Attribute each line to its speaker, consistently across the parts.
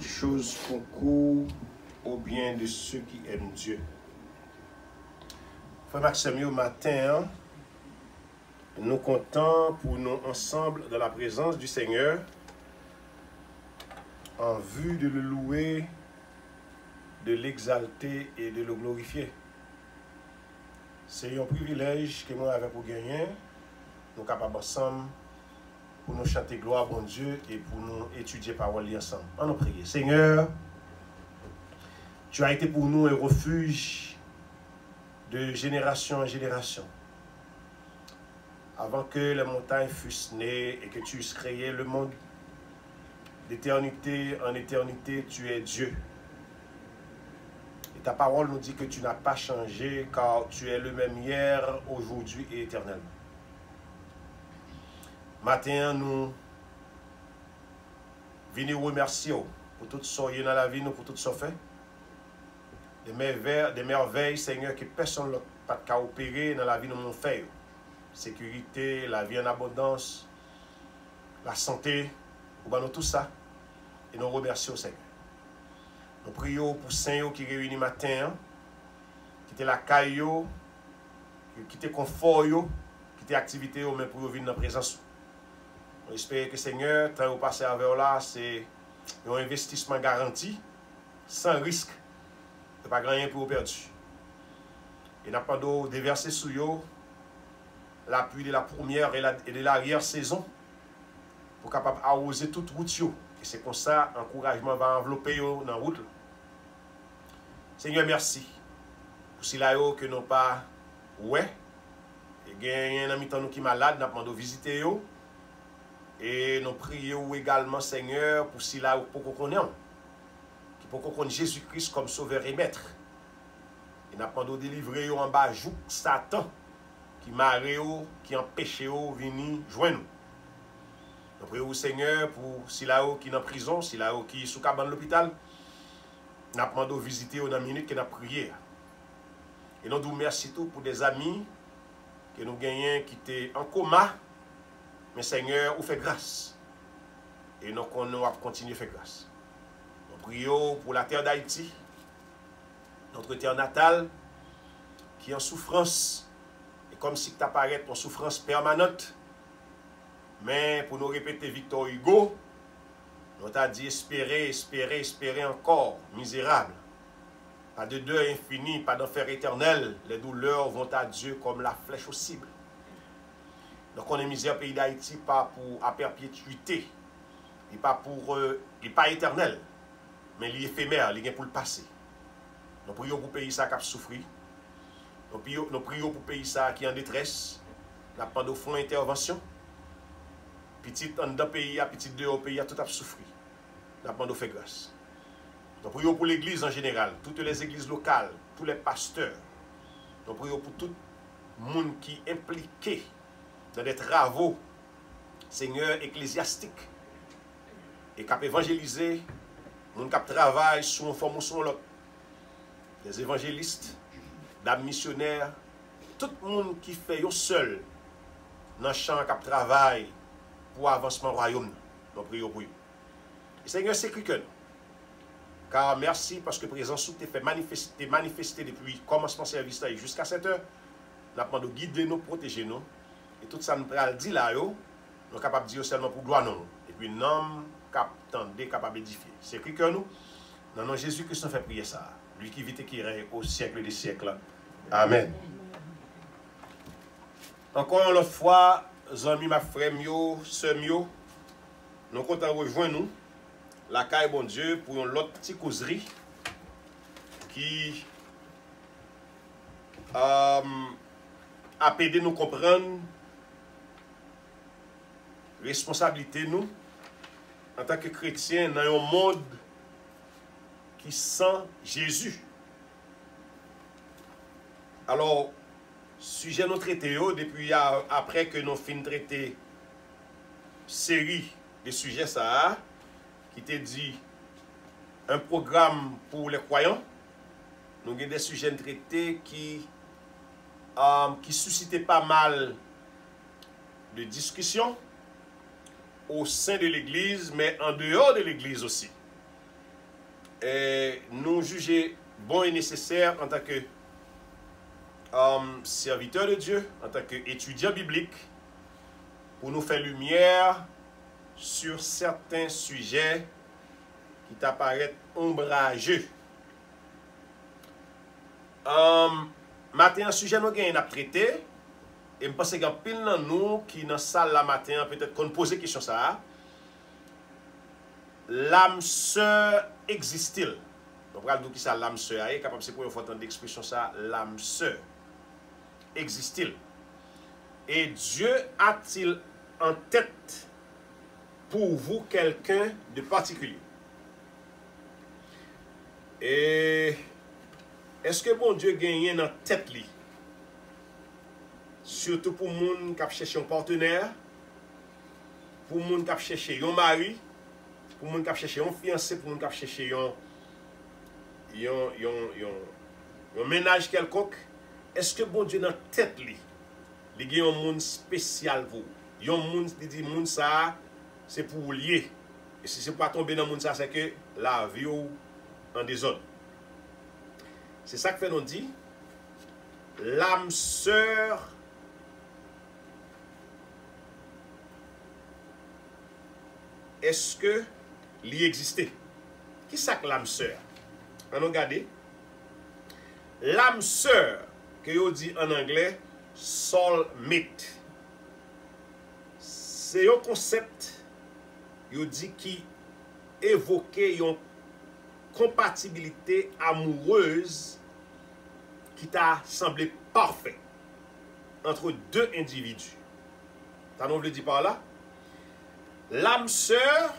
Speaker 1: toutes choses concourent au bien de ceux qui aiment Dieu. Frère Maxime, au matin, nous comptons pour nous ensemble dans la présence du Seigneur en vue de le louer, de l'exalter et de le glorifier. C'est un privilège que moi, avec pour gagner, nous sommes capables ensemble pour nous chanter gloire à bon Dieu et pour nous étudier parole ensemble. On nous prie. Seigneur, tu as été pour nous un refuge de génération en génération. Avant que les montagnes fussent nées et que tu eusses créé le monde, d'éternité en éternité, tu es Dieu. Et ta parole nous dit que tu n'as pas changé car tu es le même hier, aujourd'hui et éternellement. Matin, nous venons remercier pour tout ce qui est dans la vie, pour tout ce qui fait. Des merveilles, Seigneur, que personne n'a pas qu'à opérer dans la vie de mon fait. Sécurité, la vie en abondance, la santé, nous tout ça. Et nous remercions, Seigneur. Nous prions pour Saint qui réunit matin, qui était la caille, qui était confort, qui était activité, mais pour venir dans la présence. On espère que Seigneur, tant que vous passez avec là, c'est un investissement garanti, sans risque, de ne pas gagner pour vous perdu. Et n'a pas de déverser sur vous l'appui de la première et de l'arrière-saison pour capable arroser toute route. Et c'est comme ça, l'encouragement va envelopper dans la route. Seigneur, merci pour cela que nous pas ouais. Et il y a un ami qui est malade, nous avons visiter yo. Et nous prions également, Seigneur, pour cela pour qu'on connaisse. Pour qu'on connaisse Jésus-Christ comme sauveur et maître. Et nous avons délivrer en bas jouk Satan qui marre, qui empêche de venir joindre nous. Nous prions, Seigneur, pour cela qui est en prison, cela qui est sous cabane de l'hôpital. Nous avons visiter dans la minute que nous avons prié. Et nous nous remercions tout pour des amis que nous gagnons qui étaient en coma. Mais Seigneur, vous faites grâce. Et nous allons continuer à faire grâce. Nous prions pour la terre d'Haïti, notre terre natale, qui est en souffrance. Et comme si tu apparaît en souffrance permanente. Mais pour nous répéter Victor Hugo, nous t'a dit espérer, espérer, espérer encore, misérable. Pas de deuil infini, pas d'enfer éternel. Les douleurs vont à Dieu comme la flèche au cible. Donc on est misère au pays d'Haïti, pas pour à perpétuité, et pas pour et pas éternel, mais l'éphémère, il est pour le passé. Nous prions pour le pays ça qui a souffert. Nous prions pour le pays ça qui est en détresse. Nous avons de fonds d'intervention. Petit en d'un pays, petit dehors pays, tout a souffert. Nous avons de fait grâce. Nous prions pour l'église en général, toutes les églises locales, tous les pasteurs. Nous prions pour tout le monde qui est impliqué dans des travaux, Seigneur, ecclésiastiques, et qui a évangélisé, les gens qui travaillent sous une forme ou sur l'autre, les évangélistes, les missionnaires, tout le monde qui fait seul dans le champ qui travaille pour l'avancement du royaume. Nous prions pour eux. Et Seigneur, c'est que nous. Car merci parce que présence t'es fait manifester depuis le commencement du service jusqu'à cette heure. Nous avons de guider nous, protéger nous. Et tout ça nous dit là, nous sommes capables de dire seulement pour gloire nous. Et puis nous sommes capables d'édifier. C'est que nous, dans le nom de Jésus-Christ, nous fait prier ça. Lui qui vit et qui règne au siècle des siècles. Amen. Encore une fois, amis, ma frère, sœur, nous comptons rejoindre nous, la caille bon Dieu, pour une autre petite causerie qui a aidé nous comprendre responsabilité nous en tant que chrétiens dans un monde qui sent Jésus. Alors, sujet nous traité depuis après que nous finissons de traiter série de sujets ça qui te dit un programme pour les croyants. Nous avons des sujets traités qui suscitaient pas mal de discussions au sein de l'Église, mais en dehors de l'Église aussi. nous juger bon et nécessaire en tant que serviteur de Dieu, en tant qu'étudiant biblique, pour nous faire lumière sur certains sujets qui t'apparaissent ombrageux. Matin, un sujet nous avons traité, et je pense qu'il y a pile dans nous qui dans la salle la matin, peut-être qu'on pose question ça. L'âme sœur existe-t-il? Donc, on va dire qui ça l'âme sœur est capable de pour entendre l'expression ça, l'âme sœur existe-t-il? Et Dieu a-t-il en tête pour vous quelqu'un de particulier? Et est-ce que bon Dieu gagne dans tête li? Surtout pour les gens qui cherchent un partenaire, pour les gens qui cherchent un mari, pour les gens qui cherchent un fiancé, pour les gens qui cherchent un ménage quelconque. Est-ce que bon Dieu dans tête li? Il y a un monde spécial pour vous. Il y a un monde qui dit monde ça c'est pour vous lier. Et si c'est pas tomber dans le monde ça, c'est que la vie en désordre. C'est ça que fait nous dit l'âme sœur est-ce que l'y existait? Qui ça que l'âme sœur? On regarde l'âme sœur que on dit en anglais soulmate. C'est un concept yo dit qui évoque une compatibilité amoureuse qui t'a semblé parfait entre deux individus. Ça nous veut dire par là? L'âme sœur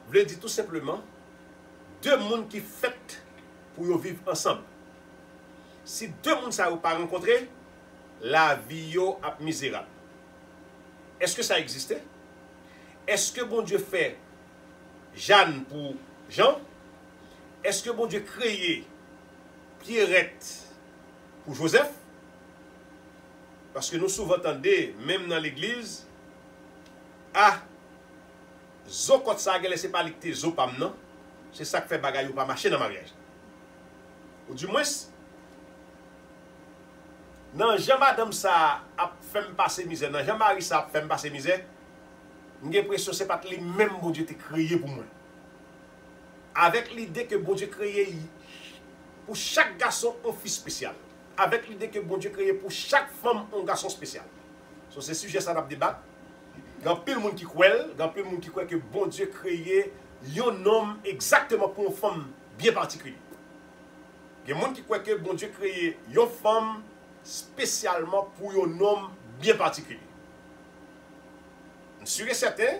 Speaker 1: veut dire tout simplement deux mondes qui fait pour vivre ensemble. Si deux mondes ça ne pas rencontré, la vie est misérable. Est-ce que ça existait? Est-ce que bon Dieu fait Jeanne pour Jean? Est-ce que bon Dieu créé Pierrette pour Joseph? Parce que nous souvent entendons, même dans l'église, ah, zo kot sa gè laissé pas licté zo pam non, c'est ça qui fait bagay ou pas marcher dans le mariage. Ou du moins, non, Jean-Madame ça a fait me passer misère, non, Jean-Marie ça a fait me passer misère, j'ai l'impression que ce n'est pas le même bon Dieu qui créé pour moi. Avec l'idée que bon Dieu créé pour chaque garçon un fils spécial. Avec l'idée que bon Dieu créé pour chaque femme un garçon spécial. Sur ce sujet, ça n'a pas débat. Il y a plein de monde qui croit, que bon Dieu créé un homme exactement pour une femme bien particulière. Il y a des gens qui croient que bon Dieu créé une femme spécialement pour un homme bien particulier. Je suis certain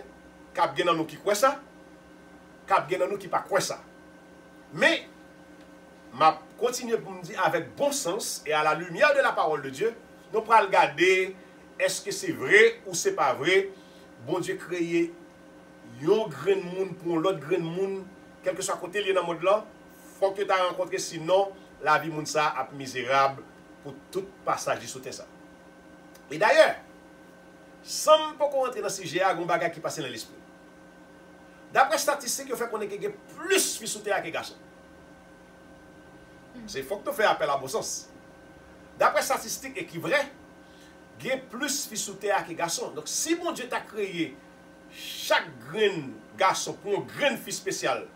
Speaker 1: qu'il y a des gens qui croient ça, qu'il y a des gens qui ne croient pas ça. Mais, je continue pour me dire avec bon sens et à la lumière de la parole de Dieu, nous allons regarder est-ce que c'est vrai ou c'est pas vrai. Bon Dieu créé un grain de monde pour l'autre grain de monde, quel que soit côté lié dans le monde là, il faut que tu aies rencontré, sinon la vie monde ça est misérable pour tout passage de sauter ça. Et d'ailleurs, sans pas rentrer dans ce sujet, il y a un bagage qui passe dans l'esprit. D'après statistiques, il fait qu'on ait plus de filles sauter que garçons. C'est faut que tu fasses appel à bon sens. D'après statistiques, et qui est vrai, il y a plus de filles sauter que garçons. Donc, si mon Dieu t'a créé chaque grain garçon pour un grain fille spécial,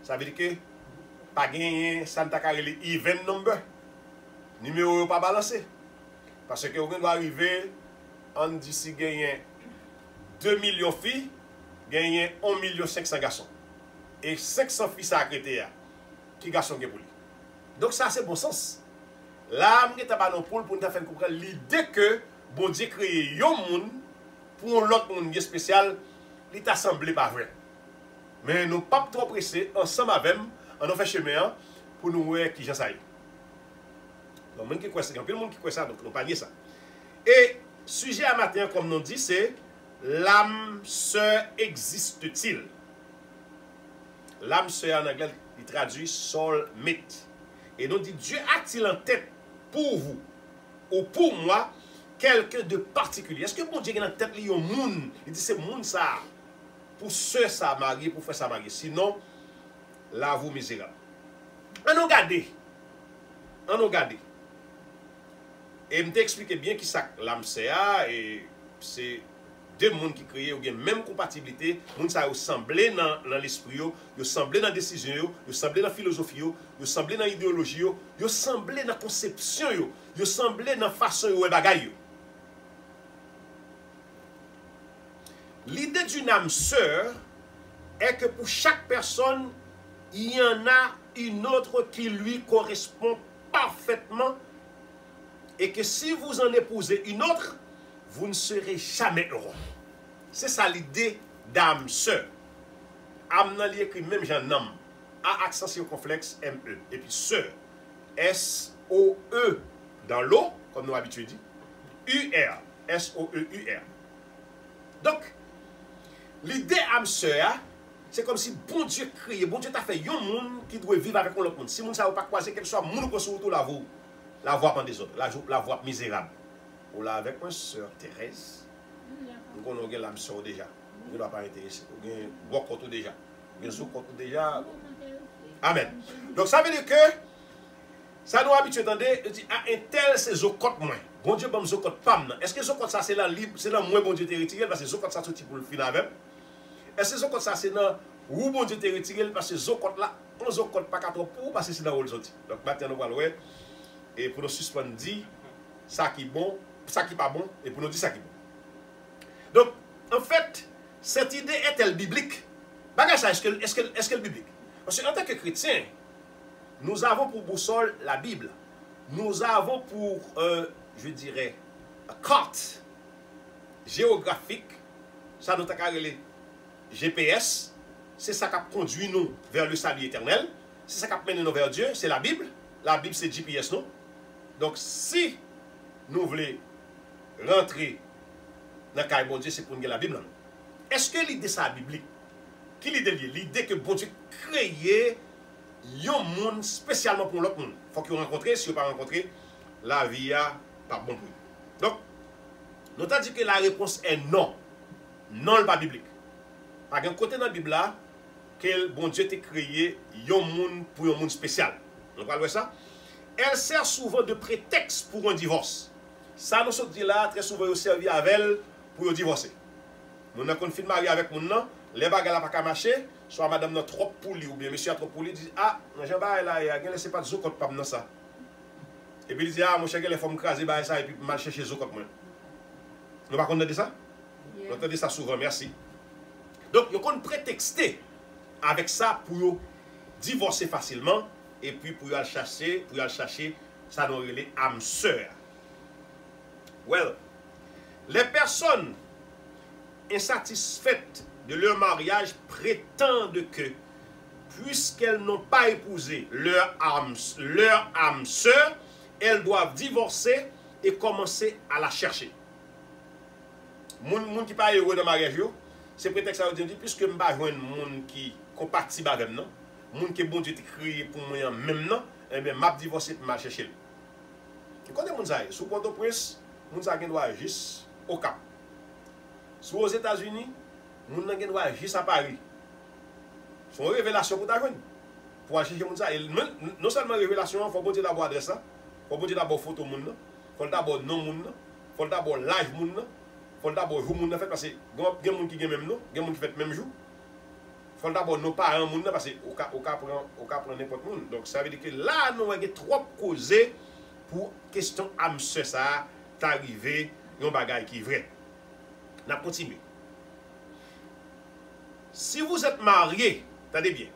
Speaker 1: ça veut dire que pas gagner, ça ne t'a qu'à les even number. Numéro pas balancé. Parce que on doit arriver, on dit si gagner 2 millions de filles, gagner 1 500 000 garçons. Et 500 filles ça a créé. Qui garçon qui pour lui? Donc ça c'est bon sens. Là, je n'ai pas non pour nous faire comprendre l'idée que bon Dieu crée un monde pour l'autre monde spécial, il t'a semblé pas vrai. Mais nous ne sommes pas trop pressés, ensemble avec nous, on a fait chemin pour nous voir qui j'en sais. Donc, il y a plein de monde qui croit ça, donc nous pas nier ça. Et sujet à matin, comme nous dit, c'est l'âme sœur existe-t-il? L'âme sœur en anglais, il traduit soulmate. Et nous dit, Dieu a-t-il en tête pour vous ou pour moi quelqu'un de particulier? Est-ce que bon Dieu a en tête il y a un monde? Il dit c'est monde ça pour ceux ça marié, pour faire ça marié. Sinon, là vous misérable. On nous garde. On nous garde. Et je t'explique bien qui ça l'âme c'est et c'est deux mondes qui créent ou bien même compatibilité, monde ça semblé dans l'esprit yo, semblé dans décision yo, semblé dans philosophie yo, semblé dans idéologie yo, semblé dans conception yo, semblé dans façon yo bagay yo. L'idée d'une âme sœur est que pour chaque personne, il y en a une autre qui lui correspond parfaitement et que si vous en épousez une autre, vous ne serez jamais heureux. C'est ça l'idée d'âme sœur. Âme nan li écrit même j'en homme. A accent circonflexe M-E. Et puis sœur. S-O-E dans l'eau, comme nous habitués dit. U-R. S-O-E-U-R. Donc, l'idée âme sœur, c'est comme si bon Dieu créé, bon Dieu t'a fait un monde qui doit vivre avec l'autre monde. Si monde ça va pas croiser, quel soit monde qu'on surtout la voix par des autres, la voix misérable. Ou là avec ma sœur Thérèse, nous avons l'âme sœur déjà. Nous ne doit pas intéresser. Nous avons beaucoup déjà. Nous avons déjà. Amen. Donc ça veut dire que ça nous habitue à un tel c'est Zokot moins. Bon Dieu, bon Zokot pam. Est-ce que Zokot ça c'est là libre, c'est là moins bon Dieu te retiré parce que Zokot ça sorti pour le fin avec. Est-ce que Zokot ça c'est là où bon Dieu te retiré parce que Zokot là, on Zokot pas quatre pour parce que c'est là où le sorti. Donc maintenant nous allons voir et pour nous suspendre dire ça qui est bon, ça qui n'est pas bon, et pour nous dire ça qui est bon. Donc, en fait, cette idée est-elle biblique? Bagage ça, est-ce qu'elle est biblique? Parce qu'en tant que chrétien, nous avons pour boussole la Bible. Nous avons pour, je dirais, carte géographique, ça nous a les GPS, c'est ça qui a conduit nous vers le salut éternel, c'est ça qui a mené nous vers Dieu, c'est la Bible. La Bible, c'est GPS, non? Donc, si nous voulons rentrer dans le cas de bon Dieu, c'est pour nous la Bible. Est-ce que l'idée ça biblique? Qui l'idée liée? L'idée que bon Dieu crée un monde spécialement pour l'autre monde. Il faut qu'il rencontre, si vous ne pas rencontrer, la vie a pas bon pour vous. Donc, nous avons dit que la réponse est non. Non, le pas biblique. Par un côté dans la Bible là, que bon Dieu t'a créé un monde pour un monde spécial. On va voir ça. Elle sert souvent de prétexte pour un divorce. Ça, nous sommes dit là, très souvent, il servi avec elle pour divorcer. Nous avons fait marié avec mon nom, les bagages n'ont pas marché, soit madame n'a trop pouli, ou bien monsieur a trop pouli, dit ah, j'ai pas là, il y a laissé pas de zokot pas dans ça. Et puis il dit ah, mon cher, les femmes craser ça, et puis mal chercher zokot moi. Nous pas connaître ça? Nous entendez ça souvent, merci. Donc, nous avons prétexté avec ça pour divorcer facilement. Et puis pour aller chercher, ça nous relève âme sœur. Well, les personnes insatisfaites de leur mariage prétendent que, puisqu'elles n'ont pas épousé leur âme sœur, elles doivent divorcer et commencer à la chercher. Moun qui pas heureux dans le mariage, c'est prétexte à dire, puisque je ne vais pas joindre moun qui compatible avec nous, moun qui bon Dieu te créé pour moi même non, eh bien m'a divorcé pour m'a chercher. Et quand moun ça sous Port-au-Prince, moun ça gen doit juste au Cap. Sous aux États-Unis, moun nan gen doit juste à Paris. Son révélation pour ta joindre. Pour chercher moun ça, non seulement révélation, faut bon Dieu d'abord adresse ça, faut bon Dieu d'abord photo moun nan, faut d'abord nom moun nan, faut d'abord l'âge moun nan, faut d'abord jour moun nan fait parce que gen moun qui gen même nom, gen moun qui fait même jour. Il faut d'abord nos parents parce que au cas prendre n'importe qui. Donc ça veut dire que là nous avons trop causé pour question âme sœur ça t'arriver un bagage qui est vrai. On continue. Si vous êtes marié, attendez bien.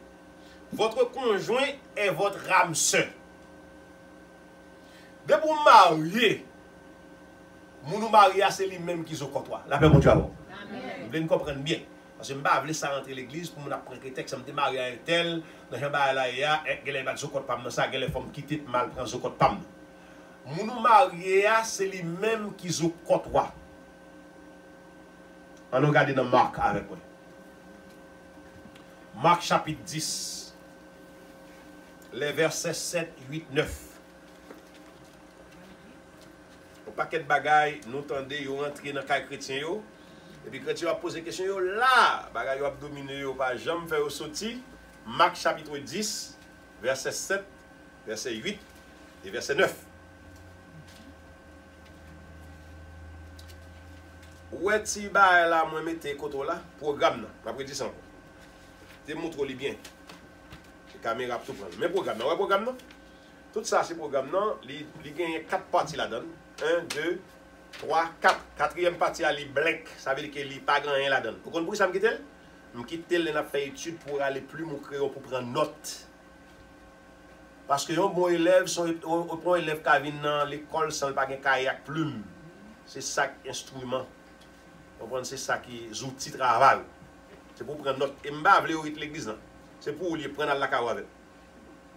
Speaker 1: Votre conjoint est votre âme sœur. De pour marier, nous marier c'est lui-même qui se côtoie. La paix mon Dieu. Amen. Vous devez comprendre bien. Parce que je ne vais pas laisser rentrer l'église pour me prendre un texte, je me marié à un tel, dans un bar là, il y a des zokot pam dans ça, des femmes qui quittent mal prendre zokot pam. Mon marié, c'est lui-même qui zokot wa. On regarde dans Marc avec moi. Marc chapitre 10, les versets 7, 8, 9. Un paquet de bagailles, nous entendons, ils rentrent dans le cas chrétien. Et puis quand tu vas poser des questions, là, bagay yo ap dominer yo pas jamais faire sortir, Marc chapitre 10, verset 7, verset 8 et verset 9. Ouais, ti ba là, moi mette koto là, programme là, après 10 ans. Te montre li bien. La caméra tout prendre. Mais programme, ouais programme non. Tout ça c'est programme non, li gagne 4 parties là-dedans. 1 2 3 4. Quatrième partie à li blank, ça veut dire que li pas grand rien là-dedans. Vous comprenez ça me quitte? Me quitte le n'a fait étude pour aller plus mon crayon pour prendre note. Parce que un bon élève son bon élève qui vient dans l'école sans pas gagne cahier avec plume. C'est ça instrument. Vous comprenez, c'est ça qui outils travail. C'est pour prendre note. Et m'ba vle ouvrir l'église. C'est pour lui prendre la cahier avec.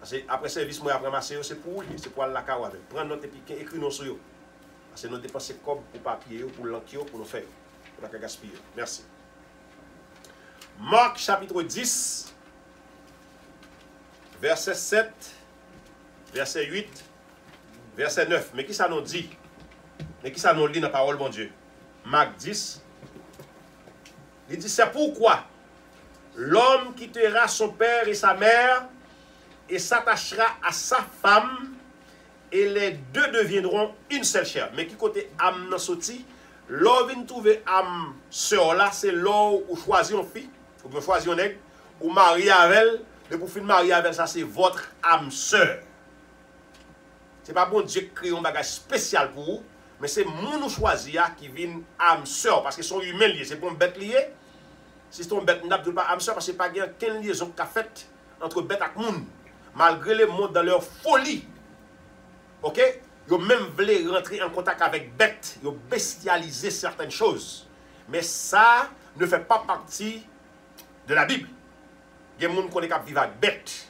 Speaker 1: Parce que après service moi après masser c'est pour lui, c'est pour la cahier avec. Prendre note et puis écrire non sur yo. Parce que nous dépenser comme pour papier pour l'encre pour nous faire. Pour pas gaspiller. Merci. Marc chapitre 10 verset 7 verset 8 verset 9. Mais qui ça nous dit? Mais qui ça nous lit dans la parole bon Dieu? Marc 10. Il dit c'est pourquoi l'homme quittera son père et sa mère et s'attachera à sa femme et les deux deviendront une seule chair. Mais qui côté âme nan sorti, l'homme vient trouver âme sœur là, c'est l'homme ou choisir une fille, ou bien choisir un nègre, ou marier avec elle, et pour finir marier avec ça, c'est votre âme sœur. C'est pas bon Dieu qui crée un bagage spécial pour vous, mais c'est mon choisir qui vient âme sœur, parce qu'ils sont humains liés, c'est pour une bête liée. Si c'est une bête, n'a pas âme sœur, parce que c'est pas quelle liaison qu'a faite entre bête et monde, malgré les mondes dans leur folie. Ok? Ils même voulu rentrer en contact avec bête, ils ont bestialisé certaines choses. Mais ça ne fait pas partie de la Bible. Il y a des gens qui vivent avec bête.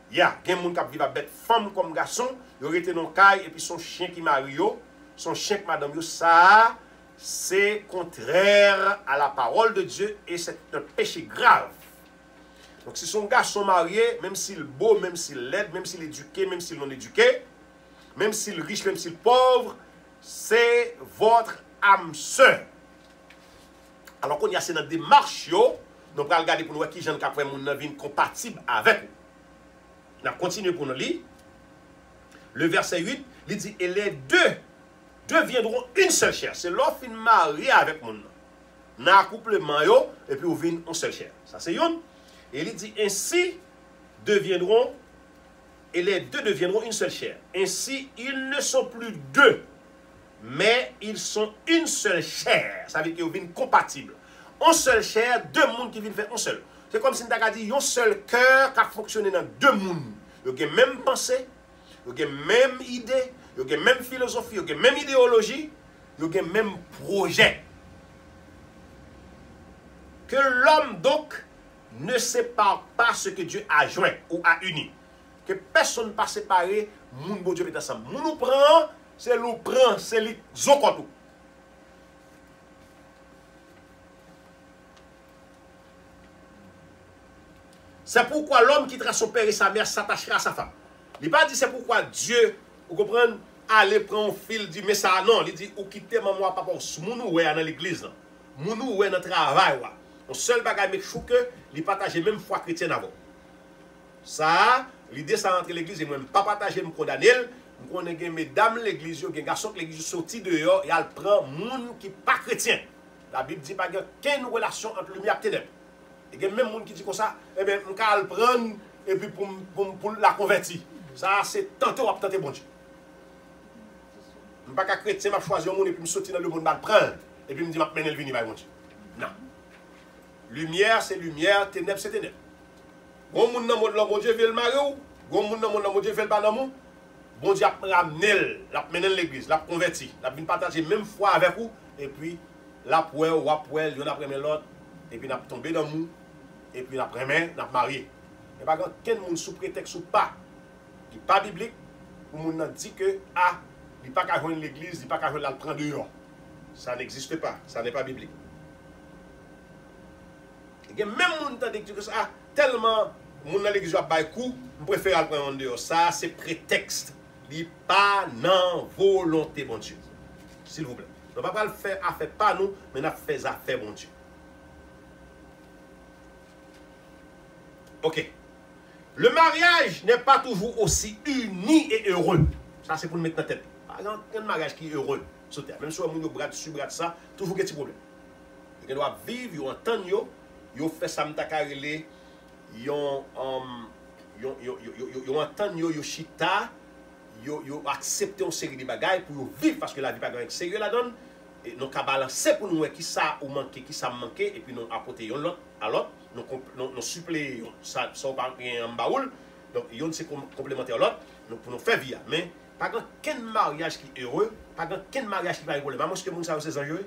Speaker 1: Il y a des gens qui vivent avec bête, femme comme garçon, ils ont été dans le caille et puis son chien qui marie, son chien qui madame, ça, c'est contraire à la parole de Dieu et c'est un péché grave. Donc si son garçon marié, même s'il est beau, même s'il est laid, même s'il est éduqué, même s'il est non éduqué, même s'il est riche, même s'il est pauvre, c'est votre âme sœur. Alors qu'on y a ces démarches, nous allons regarder pour nous qui j'en après mon vie compatible avec. On a continué pour nous lire. Le verset 8, il dit, et les deux deviendront une seule chair. C'est l'offre marié avec mon nom. Dans l'accouplement, et puis on vient une seule chair. Ça c'est une. Et il dit, ainsi deviendront, et les deux deviendront une seule chair. Ainsi, ils ne sont plus deux, mais ils sont une seule chair. Ça veut dire qu'ils viennent compatibles. Une seule chair, deux mondes qui viennent faire un seul. C'est comme si on a dit, un seul cœur qui a fonctionné dans deux mondes. Ils ont la même pensée, ils ont la même idée, ils ont la même philosophie, ils ont la même idéologie, ils ont le même projet. Que l'homme, donc, ne sépare pas ce que Dieu a joint ou a uni. Que personne ne pas séparer, mon bon Dieu est ensemble. Mon nous prend, c'est nous prend, c'est les zokotou. C'est pourquoi l'homme quittera son père et sa mère s'attachera à sa femme. Il n'a pas dit c'est pourquoi Dieu, vous comprenez, allez prendre un fil, dit mais ça non, il dit ou quitter maman papa, mon ou dans l'église, mon ou dans le travail. Le seul bagage mais chou que il partage même foi chrétienne avant. Ça, l'idée ça entre l'église et moi pas partager me condamner, me connais mesdames l'église, des garçons que l'église sorti dehors et elle prend monde qui pas chrétien. La Bible dit pas qu'il y a aucune relation entre lumière et ténèbres. Et il y a même monde qui dit comme ça, eh bien, on va le prendre et puis pour la convertir. Ça, c'est tantôt à tenter bon Dieu. Je ne suis pas chrétien, je choisir un monde et puis je sortir dans le monde, je le prendre et puis je me dis, je vais venir par bon Dieu. Non. Lumière, c'est lumière, ténèbres, c'est ténèbres. Bon monde dans le monde, bon Dieu veut le marier ou bon monde dans le monde, bon Dieu veut le pas dans le monde. Bon Dieu a ramené, l'a mené l'église, l'a converti, l'a venu partager même foi avec vous et puis la poêle ou la poêle, il y en a après l'autre et puis n'a tombé dans nous. Et puis après, n'a marié. Et par contre, quel monde sous prétexte ou pas, qui n'est pas biblique, où on dit que, ah, il n'est pas qu'à joindre l'église, il n'est pas qu'à joindre la prendre dehors. Ça n'existe pas, ça n'est pas biblique. Et même monde qui dit que ça, tellement, monde dans l'église va bailler coup, je préfère le prendre dehors. Ça, c'est prétexte. Il n'est pas dans volonté, bon Dieu. S'il vous plaît. On ne va pas le faire affaire pas nous, mais on fait affaire, bon Dieu. Ok. Le mariage n'est pas toujours aussi uni et heureux. Ça, c'est pour nous mettre dans la tête. Par exemple, un mariage qui est heureux sur terre, même si on bras dessus, bras de ça, toujours un petit problème. Ils doivent vivre, ils entendent, ils font ça, ils entendent, ils chita, ils acceptent une série de bagages pour vivre parce que la vie n'est pas sérieux la donne. Et nous avons balancé pour nous qui ça ou manqué, qui ça manqué, et puis nous apporter l'autre à l'autre, nous suppléons ça par un baoul, donc yon c'est complémentaire à l'autre, pour nous faire vivre. Mais pas qu'un mariage qui est heureux, pas qu'un mariage qui va être problème. Moi, ce que vous savez, c'est enjeux.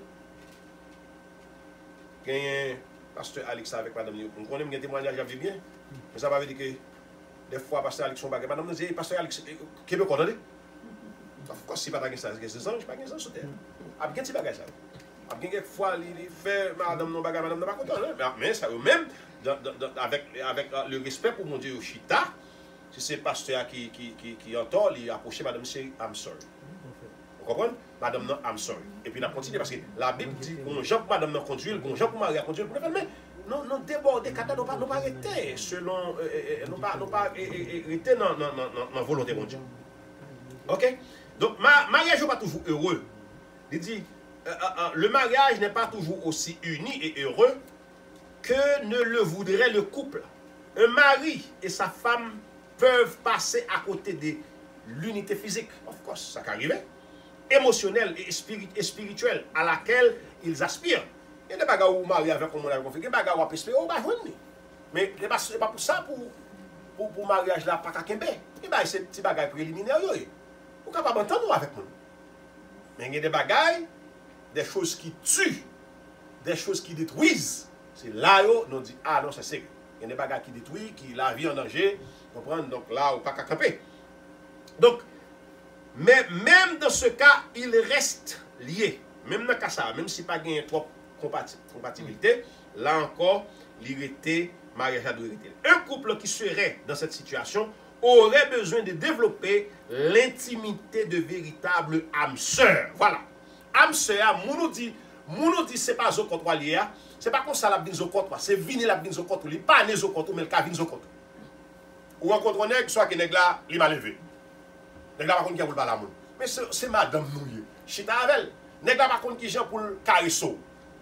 Speaker 1: Un pasteur Alex avec madame, on connaît un témoignage, j'avais bien, mais ça veut dire que des fois, pasteur Alex, son bagage, madame nous dit, pasteur Alex, Québec, attendez. Pourquoi si pas ça, c'est ange, pas ça sur terre. Avec un petit bagage ça. Avec quelquefois il fait madame non bagage madame pas content mais ça même avec le respect pour mon Dieu chita, si c'est pasteur qui entend, il approche madame c'est I'm sorry. Vous comprenez? Madame non I'm sorry. Et puis on continue parce que la Bible dit qu'on Jean pour madame non conduire, qu'on Jean pour Marie conduire pour mais non déborder kata non pas arrêter selon non pas arrêter dans volonté mon Dieu. OK? Donc, mariage n'est pas toujours heureux. Il dit, le mariage n'est pas toujours aussi uni et heureux que ne le voudrait le couple. Un mari et sa femme peuvent passer à côté de l'unité physique, of course, ça peut arriver, émotionnelle et spirituelle à laquelle ils aspirent. Il y a des bagages où marié avec un monde avec conflit, il y a des bagages où on peut espérer, mais ce n'est pas pour ça, pour mariage là, pas qu'à Kembe. C'est des bagages préliminaires. Vous ne pouvez pas m'entendre avec nous. Mais il y a des bagailles, des choses qui tuent, des choses qui détruisent. C'est là où nous dit, ah non, c'est sérieux. Il y a des bagailles qui détruisent, qui la vie en danger. Vous comprenez? Donc là, on ne peut pas camper. Donc, mais même dans ce cas, il reste lié. Même dans le cas ça, même si pas gagne trop compatibilité, là encore, l'irrité, mariage à deux. Un couple qui serait dans cette situation aurait besoin de développer l'intimité de véritable âme sœur. Voilà. Âme sœur, nous dit c'est pas zo contre lié, c'est pas comme ça la bin zo contre, c'est vini la bin zo contre, li pas né zo contre mais le ka vin zo contre. Ou rencontre nèg soit que nèg là, li mal levé. Nèg là pas contre qui pour la moun. Mais c'est madame nouye. Chita avec. Nèg là pas contre qui gens pour caresser.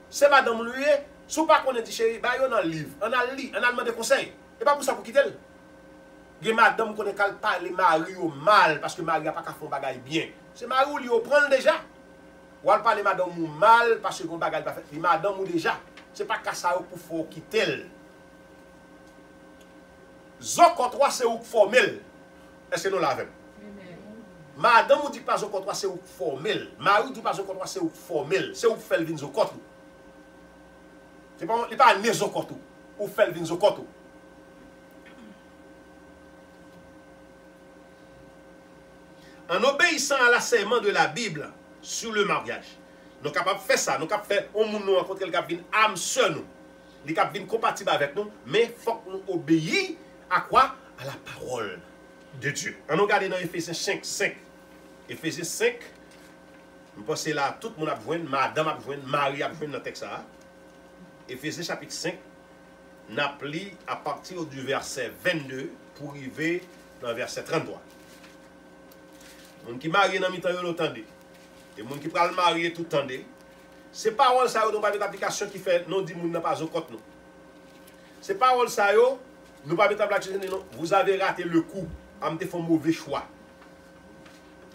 Speaker 1: C'est madame nouye, sou pas connait dit chéri, ba yo dans livre, on a li, on a demandé conseil. Et pas pour ça pour quitter. Gen madame connaît qu'elle parle mari au mal parce que mari a pas qu'à faire bagaille bien. C'est mari ou li au prend déjà. Ou elle parle madame ou mal parce que gon bagaille pas fait. Li madame ou déjà. C'est pas qu'à ça pour faut quitter. Zoko 3 c'est ou formel. Est-ce que nous l'avons? Madame ou dit pas Zoko 3 c'est ou formel. Mari dit pas Zoko 3 c'est ou formel. C'est ou fait vin Zoko. C'est pas il pas né Zoko tout. Ou fait vin Zoko. En obéissant à l'enseignement de la Bible sur le mariage, nous sommes capables de faire ça. Nous sommes capables de faire un monde nous rencontrer le capable âme sœur nous. Les capable compatible avec nous, mais il faut que nous obéissions à quoi? À la parole de Dieu. On regarde dans Éphésiens 5. Éphésiens 5, je pense que là, tout le monde a besoin, madame a besoin, Marie a besoin dans le texte. Éphésiens chapitre 5, nous appelons à partir du verset 22 pour arriver dans le verset 33. Les gens qui marient dans le temps, ils l'entendent. Les gens qui prennent le marié tout le temps. Ce n'est pas ça, nous n'avons pas d'application qui fait non, dit, nous n'avons pas de côte. Ce n'est pas ça, nous n'avons pas d'application. Vous avez raté le coup. Vous avez fait un mauvais choix.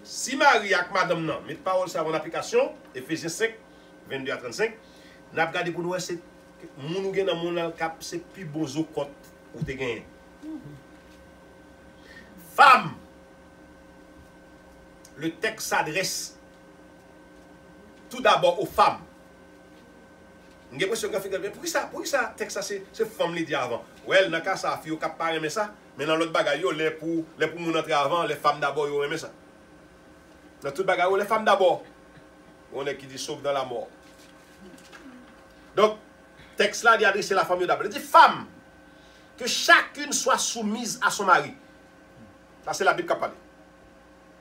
Speaker 1: Si Marie avec madame, non, mettez pas ça en application, Éphésiens 5, 22 à 35, nous avons regardé pour nous, c'est nous qui dans le cap, c'est plus bon côte pour te gagner. Femme. Le texte s'adresse tout d'abord aux femmes. J'ai l'impression que pour ça, le texte c'est femme qui dit avant. Ouais, dans le cas ça, il y a pas aimer ça, mais dans l'autre bagaille, les pour nous entrer avant, les femmes d'abord, ils aiment ça. Dans tout bagaille, les femmes d'abord. On est qui dit sauve dans la mort. Donc, le texte là dit adresser la femme d'abord. Il dit femme, que chacune soit soumise à son mari. Ça c'est la Bible qui parle.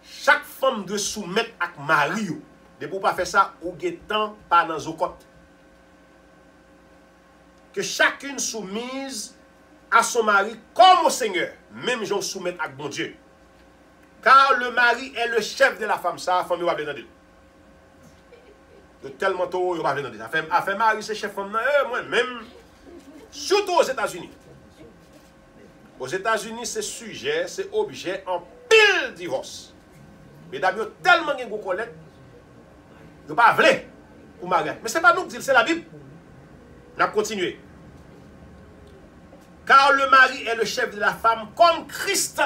Speaker 1: Chaque femme doit soumettre à mari. De pour pas faire ça, ou temps pas dans zokot. Que chacune soumise à son mari comme au Seigneur, même gens soumettent à bon Dieu. Car le mari est le chef de la femme. Ça, la femme va bien dire. De tellement tôt, il va bien dire. A fait mari, c'est chef femme. Moi-même, surtout aux États-Unis. Aux États-Unis, c'est sujet, c'est objet en pile divorce. Mesdames, ils ont tellement de collecte, ils n'ont pas voulu pour marier. Mais ce n'est pas nous qui disons, c'est la Bible. On a continué. Car le mari est le chef de la femme, comme Christ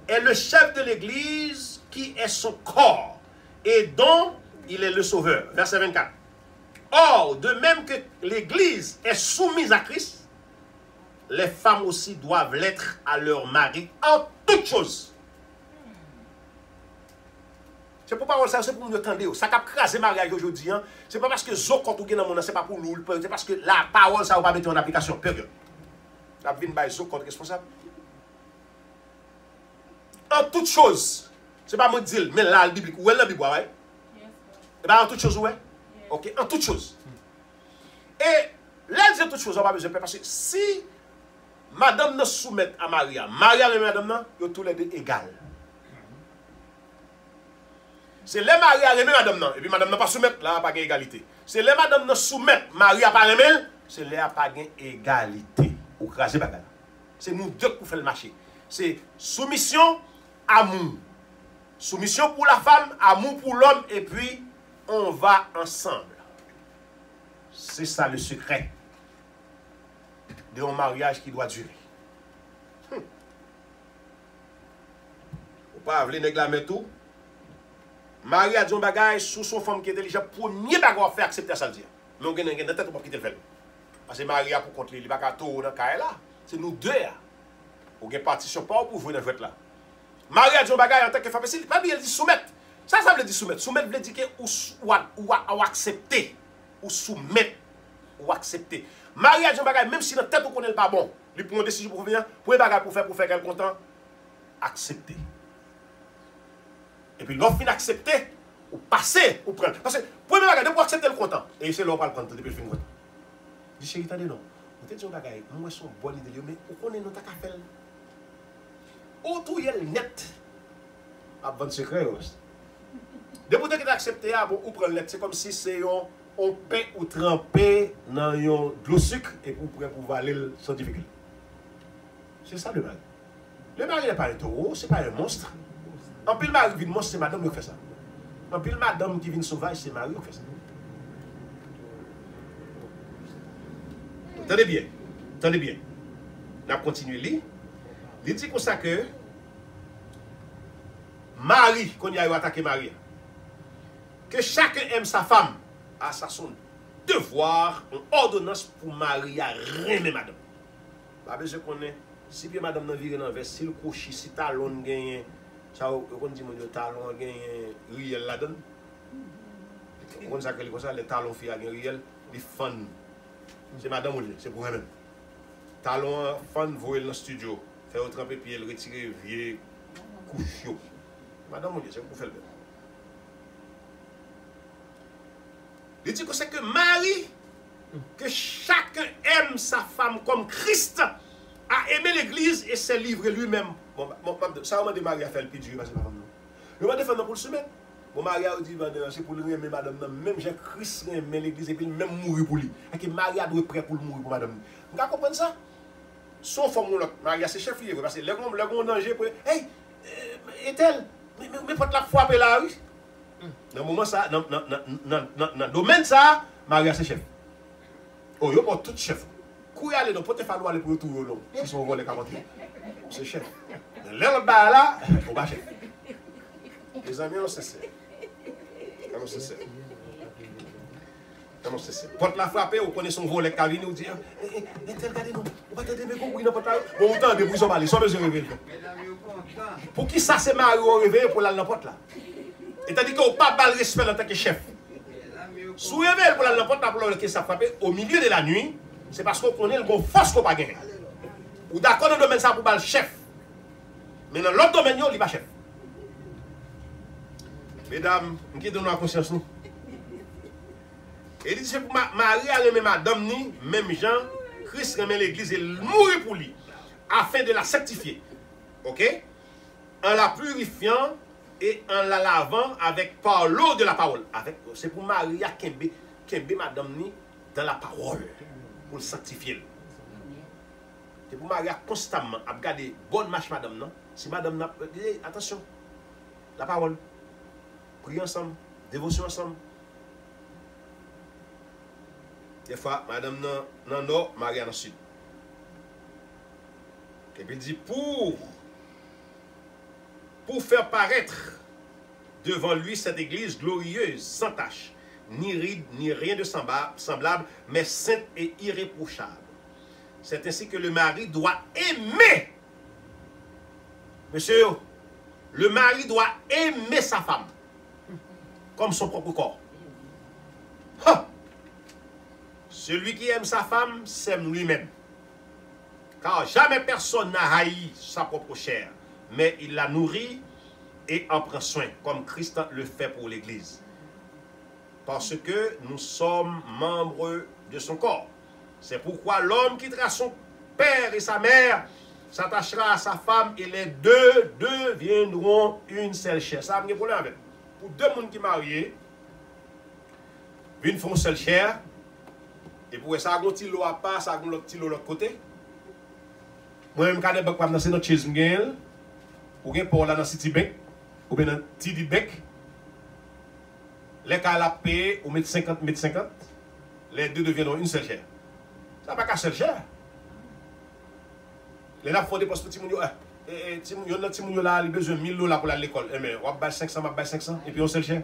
Speaker 1: est le chef de l'Église, qui est son corps, et dont il est le sauveur. Verset 24. Or, de même que l'Église est soumise à Christ, les femmes aussi doivent l'être à leur mari en toutes choses. C'est pour pas ça, c'est pour nous entendre. Ça a crasé mariage aujourd'hui. Hein? C'est pas parce que zo quand on est dans le monde, c'est pas pour nous, c'est parce que la parole, ça va pas mettre en application. Période. La vie de zo contre responsable. En toutes choses. C'est pas moi dire, mais là, la Bible, où est la Bible, ouais? Et bien en toutes choses, ouais? Ok, en toutes choses. Et là, dire toutes choses, on va besoin de parce que si madame ne soumet à Maria, Maria et madame, ils sont tous les deux égales. C'est les Maria et madame, et puis madame n'a pas soumettre, là, pas d'égalité. C'est les madame ne soumettre, Maria pas remel, c'est les pas d'égalité. Ou craser bagarre. C'est nous deux qui faisons le marché. C'est soumission, amour. Soumission pour la femme, amour pour l'homme, et puis on va ensemble. C'est ça le secret d'un mariage qui doit durer. Faut pas vouloir néglamer tout. Marie a dit un bagage sous son femme qui est intelligente, premier bagage à faire accepter ça le dire. Mais on gagne dans tête pour quitter le fait. Parce que Marie a pour contre lui, il va pas tout dans là. C'est nous deux là. On gagne partition pas pour vous dans fait là. Marie a dit un bagage en tant que femme, c'est pas bien elle dit soumettre. Ça veut dire soumettre. Soumettre veut dire que ou accepter, ou soumettre, ou accepter. Marie a dit un bagage même si dans tête on connaît pas bon, il prend une décision pour venir, pour un bagage pour faire qu'elle content, accepter. Et puis l'offre fin accepter, ou passer, ou prendre. Parce que pour accepter le content, et c'est l'on va le content depuis le fin content. Je dis chérie, t'as dit non. Vous te dites un bagage, moi je suis bon idée, mais vous connaissez notre café. Autour il y a net. À bon secret aussi. Depuis que tu as accepté, ou prendre net, c'est comme si c'est un pain ou trempé dans de l'eau sucre et pour pouvoir aller sans difficulté. C'est ça le mari. Le mari n'est pas un taureau, ce n'est pas un monstre. En pile mari qui vient monstre, c'est madame qui fait ça. En pile madame qui vient sauvage, c'est mari qui fait ça. Attendez bien. Attendez bien. On a continué lire. Il dit comme ça que Marie, quand il a attaqué Marie, que chacun aime sa femme, à sa son devoir, une ordonnance pour Marie à aimer madame. Pas besoin qu'on ait. Si bien madame n'a viré dans le si le couchi, si talon gagne, ça on dit mon talon gagne riel la donne. On sait que comme ça les talons fi gagne riel, les fans. C'est madame ou c'est pour elle-même. Talon fan voyer dans le studio, faire au tremper puis elle retirer vieux couche. Madame ou c'est pour faire le. Il dit que c'est que Marie, que chacun aime sa femme comme Christ a aimé l'Église et s'est livré lui-même. Bon, ça m'a dit Marie a fait le pitié, parce que madame. Je vais défendre pour le soumettre. Bon, Marie a dit, c'est pour lui aimer madame. Même Jésus-Christ aimé l'Église et puis même mourir pour lui. Et que Marie doit être prêt pour mourir pour madame. Vous comprenez ça? Son femme ou l'autre, Marie c'est chef lié. Parce que le grand danger pour. Hey, est-elle? Mais pour la foi là, oui. Dans le moment ça, dans le domaine ça, Maria c'est chef. Oh, il y a pas tout chef. Quand il y a les deux, peut-être falloir aller pour le tour, ils sont volés 40 000. C'est chef. L'autre bas là, on va chef. Les amis, on sait. Comment c'est ça? Comment c'est ça? Porte la frappe, on connaît son volet qui vient, on dit, regardez nous, on va t'aider, mais comment il n'a pas de bon, autant de bruit, on va aller, sans besoin de réveiller. Pour qui ça c'est Mario réveillé pour la n'importe là? Et tandis qu'on n'a pas de respect en tant que chef. Si vous réveillez pour la n'importe là, pour le ça frappe, au milieu de la nuit, c'est parce qu'on connaît le bon force qu'on n'a pas gagné. Ou d'accord dans le domaine ça pour le chef. Mais dans l'autre domaine, il n'est pas chef. Mesdames, qui donne la conscience nous? Et il dit c'est pour Marie a aimé madame ni, même gens Christ remet l'église et mourit pour lui, afin de la sanctifier. Ok? En la purifiant et en la lavant par l'eau de la parole. C'est pour Maria Kembe madame ni dans la parole, pour le sanctifier. C'est pour Maria constamment à regarder bonne marche madame non. Si madame n'a attention, la parole, prier ensemble, dévotion ensemble. Des fois, madame dans le nord, Maria dans le sud. Et puis il dit pour faire paraître devant lui cette église glorieuse, sans tache, ni ride, ni rien de semblable, mais sainte et irréprochable. C'est ainsi que le mari doit aimer. Monsieur, le mari doit aimer sa femme comme son propre corps. Ha! Celui qui aime sa femme s'aime lui-même. Car jamais personne n'a haï sa propre chair, mais il la nourrit et en prend soin, comme Christ le fait pour l'Église. Parce que nous sommes membres de son corps. C'est pourquoi l'homme quittera son père et sa mère, s'attachera à sa femme et les deux deviendront une seule chair. Ça a un problème avec. Pour deux personnes qui sont mariés, une font une seule chair, et pour ça, un petit lot à part, ça a un petit lot de l'autre côté. Moi-même, quand je suis dans notre chaise, ou bien pour là dans City Bank, ou bien dans TD Bank, les cas la paix, ou mettre 50, les deux deviendront une seule chair. Ça n'a pas qu'à seule chair. Les là, il faut dépenser petit moun, il y a un petit moun là, il a besoin de 1000 $ pour aller à l'école. Mais on va 500, on va 500, et puis on seule chair.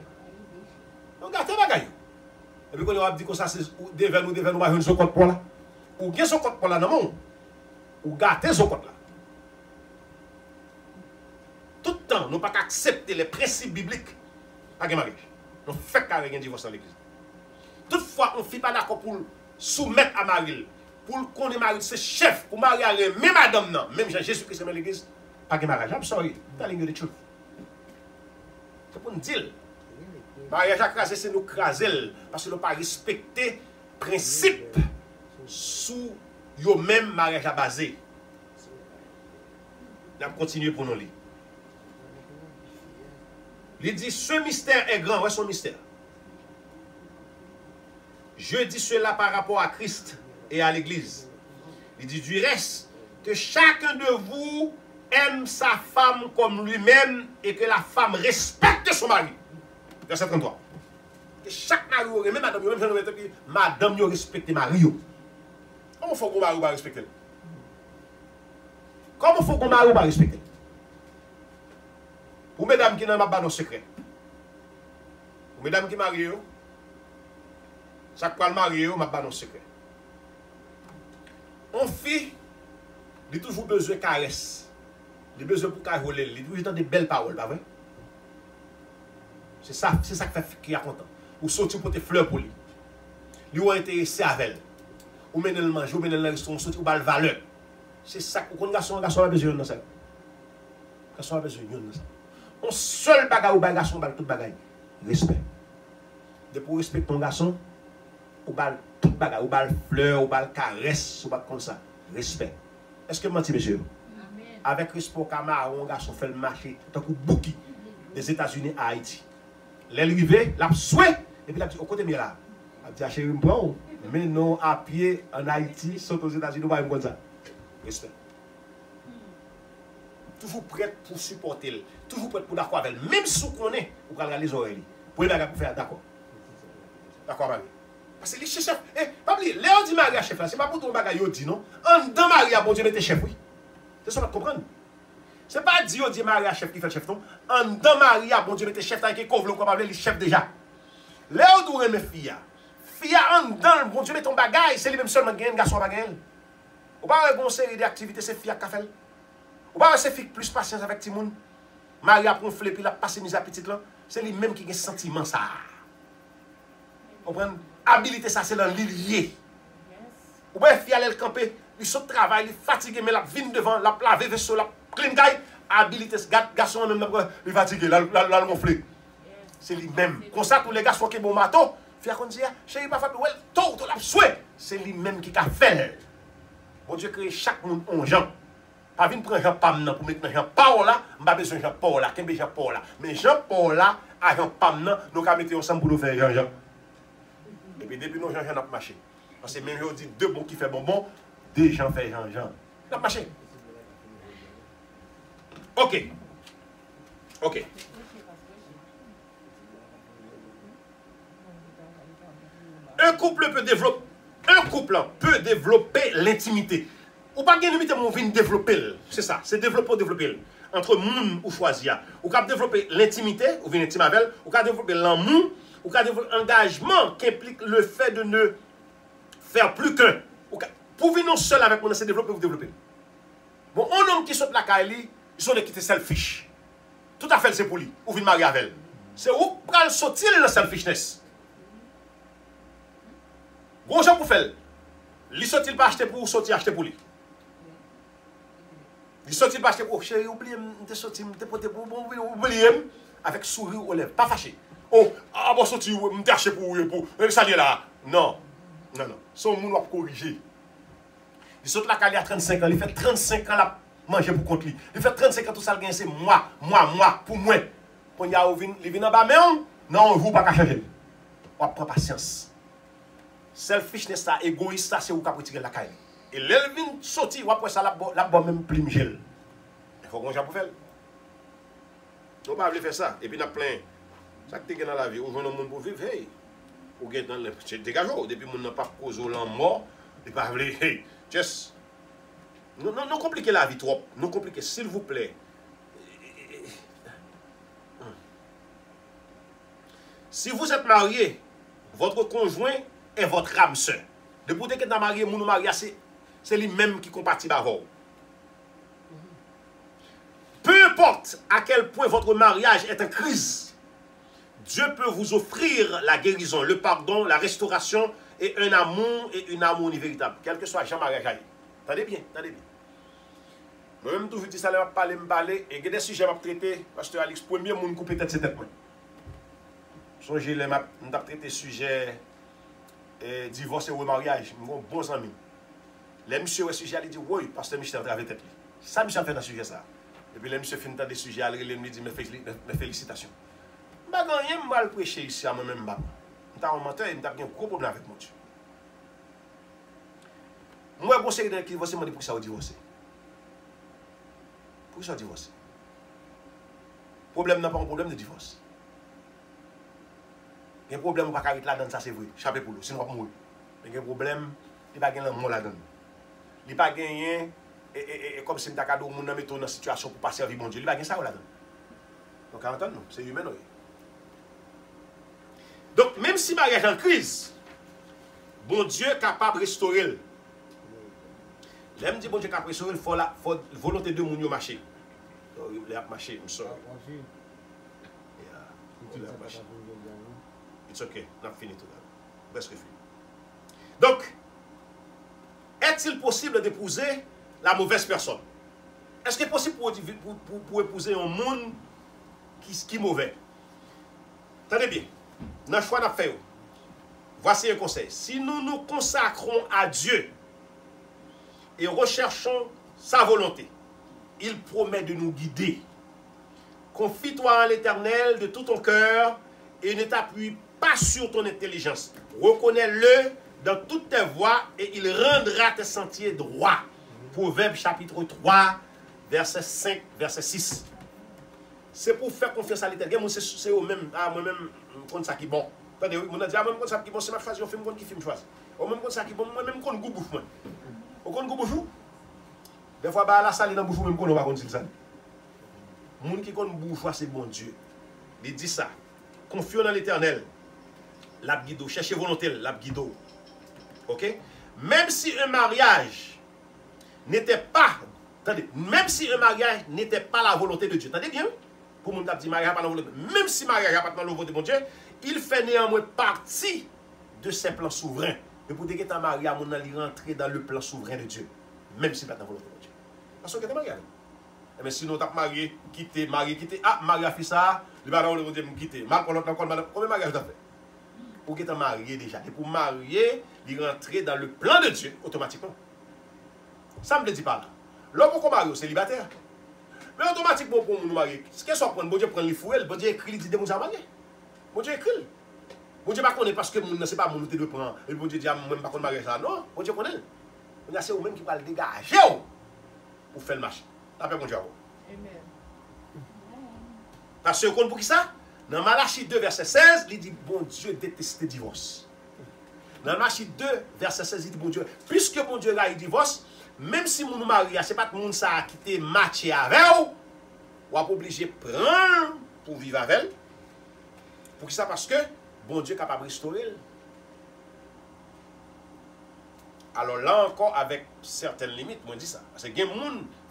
Speaker 1: On garde les bagailles. Et puis quand on va dire que ça, c'est devant nous, on va jouer son compte pour là. Ou bien son compte pour là, non, ou garder son compte là. Tout le temps, nous ne pouvons pas accepter les principes bibliques avec le mariage. Nous faisons qu'avec un divorce dans l'église. Toutefois, on ne fait pas d'accord pour soumettre à Marie, pour qu'on ait Marie, c'est chef, pour marier même madame, non, même Jésus-Christ dans l'église, pas de mariage. I'm sorry, c'est la ligne de truth. C'est pour nous dire. Mariage à craser, c'est nous craser, parce que nous ne pas respecter les principes sous le même mariage à baser. On va continuer pour nous lire. Il dit, ce mystère est grand. Ouais, son mystère. Je dis cela par rapport à Christ et à l'Église. Il dit du reste, que chacun de vous aime sa femme comme lui-même et que la femme respecte son mari. Verset 33. Que chaque mari, même madame, respecte mari. Comment faut qu'on mari va respecter? Comment faut qu'on mari va respecter? Pour mesdames qui n'ont pas de secret. Pour mesdames qui marient, chaque fois le marié, m'a pas de secret. On fille, il a toujours besoin de caresses. Il a besoin pour caroler. Il a toujours des belles paroles, pas vrai? C'est ça qui fait qu'il est content. Ou sortir pour tes fleurs pour lui. Lui est intéressé avec elle. Ou mener le manger, ou mener le restaurant, sortir ou bal valeur. C'est ça que garçon a besoin de ça. Garçon a besoin de ça. On seul bagage ou garçon bal tout bagage. Respect. De pour respecter ton garçon, ou bal tout bagage, ou bal fleur, ou bal caresse, ou bal comme ça. Respect. Est-ce que menti monsieur? Amen. Avec respect au camarade, un garçon fait le marché, tant que bouki des États-Unis à Haïti. L'arrivée, la souhait, et puis la dit au côté de là. Elle dit, chérie, me prend, mais non à pied en Haïti, saute aux États-Unis, on va comme ça. Respect. Toujours prêt pour supporter, toujours prêt pour d'accord avec elle. Même si on connaît, on va regarder les oreilles. Pour faire d'accord. D'accord, Marie. Parce que les chefs, pas oublier, Léo dit Maria chef là, c'est pas pour ton bagage, il dit non. En dedans Maria, bon Dieu, mettez chef, oui. C'est ça, vous comprenez? C'est pas Dieu dit Maria chef qui fait chef, non. En dedans Maria, bon Dieu, mettez chef, t'as qui couvre le comme les chefs déjà. Léo doit aimer fille. Fille en dedans, bon Dieu, mettez ton bagage, c'est lui-même seulement qui a un garçon bagage. Ou pas une série d'activités, c'est fille qui a fait. Ou pas c'est fille plus patience avec Timoun. Maria prend flé, puis la passe mise à petite là. C'est lui-même qui a un sentiment ça. Vous comprenez? Habilité ça c'est dans l'ilier. Ou bien fille aller le camper, il saute travail, il est fatigué mais la vine devant, la laver vaisseau, la clean guy, habilité garçon même il est fatigué, là le gonflé. C'est lui-même. Comme ça tous les garçons qui bon matin, fille qu'on dit chérie pas fait ouais, tout la souhait, c'est lui-même qui a fait. Bon Dieu crée chaque monde en Jean. Pas venir prendre Jean Pam pour mettre Jean Paul là, pas besoin Jean Paul là, qu'est-ce Jean Paul là. Mais Jean Paul là, à Jean Pam là, nous avons mettre ensemble pour nous faire Jean-Jean. Et puis depuis nous Jean-Jean n'a pas marché. Parce que même je dis deux bons qui fait bonbon, deux gens fait Jean-Jean. N'a pas marché. OK. OK. Un couple peut développer l'intimité. Ou pas l'intimité, mais on vient développer. C'est ça, c'est développer. Entre moun ou choisir. Ou peut développer l'intimité, ou vient intime avec elle, ou peut développer l'amour, ou peut développer l'engagement qui implique le fait de ne faire plus qu'un. Pour venir seul avec moi, c'est développer ou développer. Bon, un homme qui saute la Kaili, ils sont qui selfish. Tout à fait, c'est pour lui. Ou vient marier avec elle. C'est où pral sortir le selfishness. Gros gens pour faire. Li sorti pas acheter pour sortir acheter pour lui. Li sorti pas acheter pour chérie oublier m'te sorti m'te porter pour oublier avec sourire aux lèvres, pas fâché. Oh, ah bon sorti m'te acheter pour ça là. Non. Son monde va corriger. Il saute la Kali à 35 ans, il fait 35 ans la manger pour compte lui. Il fait 35 ans tout ça gagne c'est moi pour moi. Quand il vient en bas mais non, vous pas changer. On prend patience. Selfishness, ça, égoïste, ça, c'est où qu'on retirer la caille. Et l'elvin sorti, ou après ça, la bonne même plume gel. Il faut qu'on j'aille pour faire. On ne peut pas faire ça. Et puis, on a plein. Ça que tu es dans la vie, on veut un monde pour vivre. Hey, ou get dans le. C'est dégageant. Depuis, on n'a pas causé l'homme mort. Et pas voulu. Hey, just. Non compliquez la vie trop. Non compliquez, s'il vous plaît. Si vous êtes marié, votre conjoint est votre âme sœur. Depuis que vous êtes marié, mon marié, c'est lui-même qui est compatible avec vous. Peu importe à quel point votre mariage est en crise, Dieu peut vous offrir la guérison, le pardon, la restauration et un amour et une harmonie véritable. Quel que soit Jean mariage. Attendez bien. Moi-même, toujours dit ça, je vais parler, et il y a des sujets à traiter, Pasteur Alex, premier monde couper tête, c'est tête. Songez, je vais traiter sujet divorce et remariage. Mon bon ami. Les monsieur au sujet, il dit oui, parce que monsieur est avec tête. Ça, monsieur a fait dans le sujet ça. Et puis les monsieur finit dans des sujets, il me dit mes félicitations. Je ne vais rien mal prêcher ici à moi-même. Je suis un menteur et je suis un gros problème avec mon Dieu. Moi, je conseille qui divorce, je me dis pour ça divorcer. Pour ça divorcer. Le problème n'est pas un problème de divorce. Il y a un problème, on ne va pas arrêter là-dedans, ça c'est vrai. Chapé pour lui, sinon on va mourir. Mais il y a un problème, il n'y a pas de mot là-dedans. Il n'y a pas gagné, comme si on a cadeau, on a mis dans une situation pour passer à vie, mon Dieu. Il n'y a pas gagné ça là-dedans. Donc, entendez, c'est humain. Donc, même si le mariage est en crise, bon Dieu est capable de restaurer. L'aime dit bon Dieu est capable de restaurer, il faut la volonté de mon Dieu marcher. Il a marché, je suis it's okay, on a fini tout là. Presque fini. Donc, est-il possible d'épouser la mauvaise personne? Est-ce qu'il est possible pour épouser un monde qui est mauvais? Tenez bien, dans le choix qu'on a fait, voici un conseil. Si nous nous consacrons à Dieu et recherchons sa volonté, il promet de nous guider. Confie-toi en l'Éternel de tout ton cœur et ne t'appuie pas sur ton intelligence. Reconnais-le dans toutes tes voies et il rendra tes sentiers droits. Proverbe chapitre 3, verset 5, verset 6. C'est pour faire confiance à l'Éternel. C'est moi-même, moi-même, ça qui est bon. Attendez, on a dit, moi-même, ça qui est bon, c'est ma choisi, on fait moi qui film choisi. Moi-même, ça qui est bon, moi-même, qu'on goûte bouche. On goûte bouche. Des fois, la salle dans bouche, même qu'on va dire ça. Les gens qui connaissent bouche, c'est bon Dieu. Il dit ça. Confions dans l'Éternel. L'abguido. Cherchez volonté, l'abguido. Ok? Même si un mariage n'était pas, attendez, même si un mariage n'était pas la volonté de Dieu, attendez bien, pour mon dit mariage pas la volonté, même si mariage n'est pas la volonté de mon Dieu, il fait néanmoins partie de ses plans souverains. Mais pour dire que tu es marié, mon aller rentrer dans le plan souverain de Dieu, même si pas la volonté de Dieu. Parce que tu es marié. Mais sinon, tu es marié, quitté, marié a fait ça, le baron le dire quitter. Combien de mariage tu as fait? Pour que tu es marié déjà. Et pour marier, il rentrer dans le plan de Dieu automatiquement. Ça me le dit pas là. L'homme qu'on marie, célibataire. Mais automatiquement, pour nous marier, ce qu'est-ce qu'on prend? Bon Dieu prend les fouets, bon Dieu écrit, il dit de nous marier. Bon Dieu écrit. Bon Dieu pas connaît parce que mon ne sait pas mon de prendre. Et bon Dieu dit, même pas qu'on marie ça. Non, bon Dieu connaît. On a c'est vous-même qui va le dégager pour faire le marché. Après, bon Dieu. Amen. Parce que pour qui ça? Dans Malachie 2, verset 16, il dit, bon Dieu déteste le divorce. Dans Malachie 2, verset 16, il dit, bon Dieu, puisque bon Dieu a eu divorce, même si mon mari, ce n'est pas tout le monde qui a quitté matché avec vous, vous êtes obligé de prendre pour vivre avec elle. Pour qui ça? Parce que bon Dieu est capable de restaurer. Alors là encore, avec certaines limites, moi je dis ça. Parce que il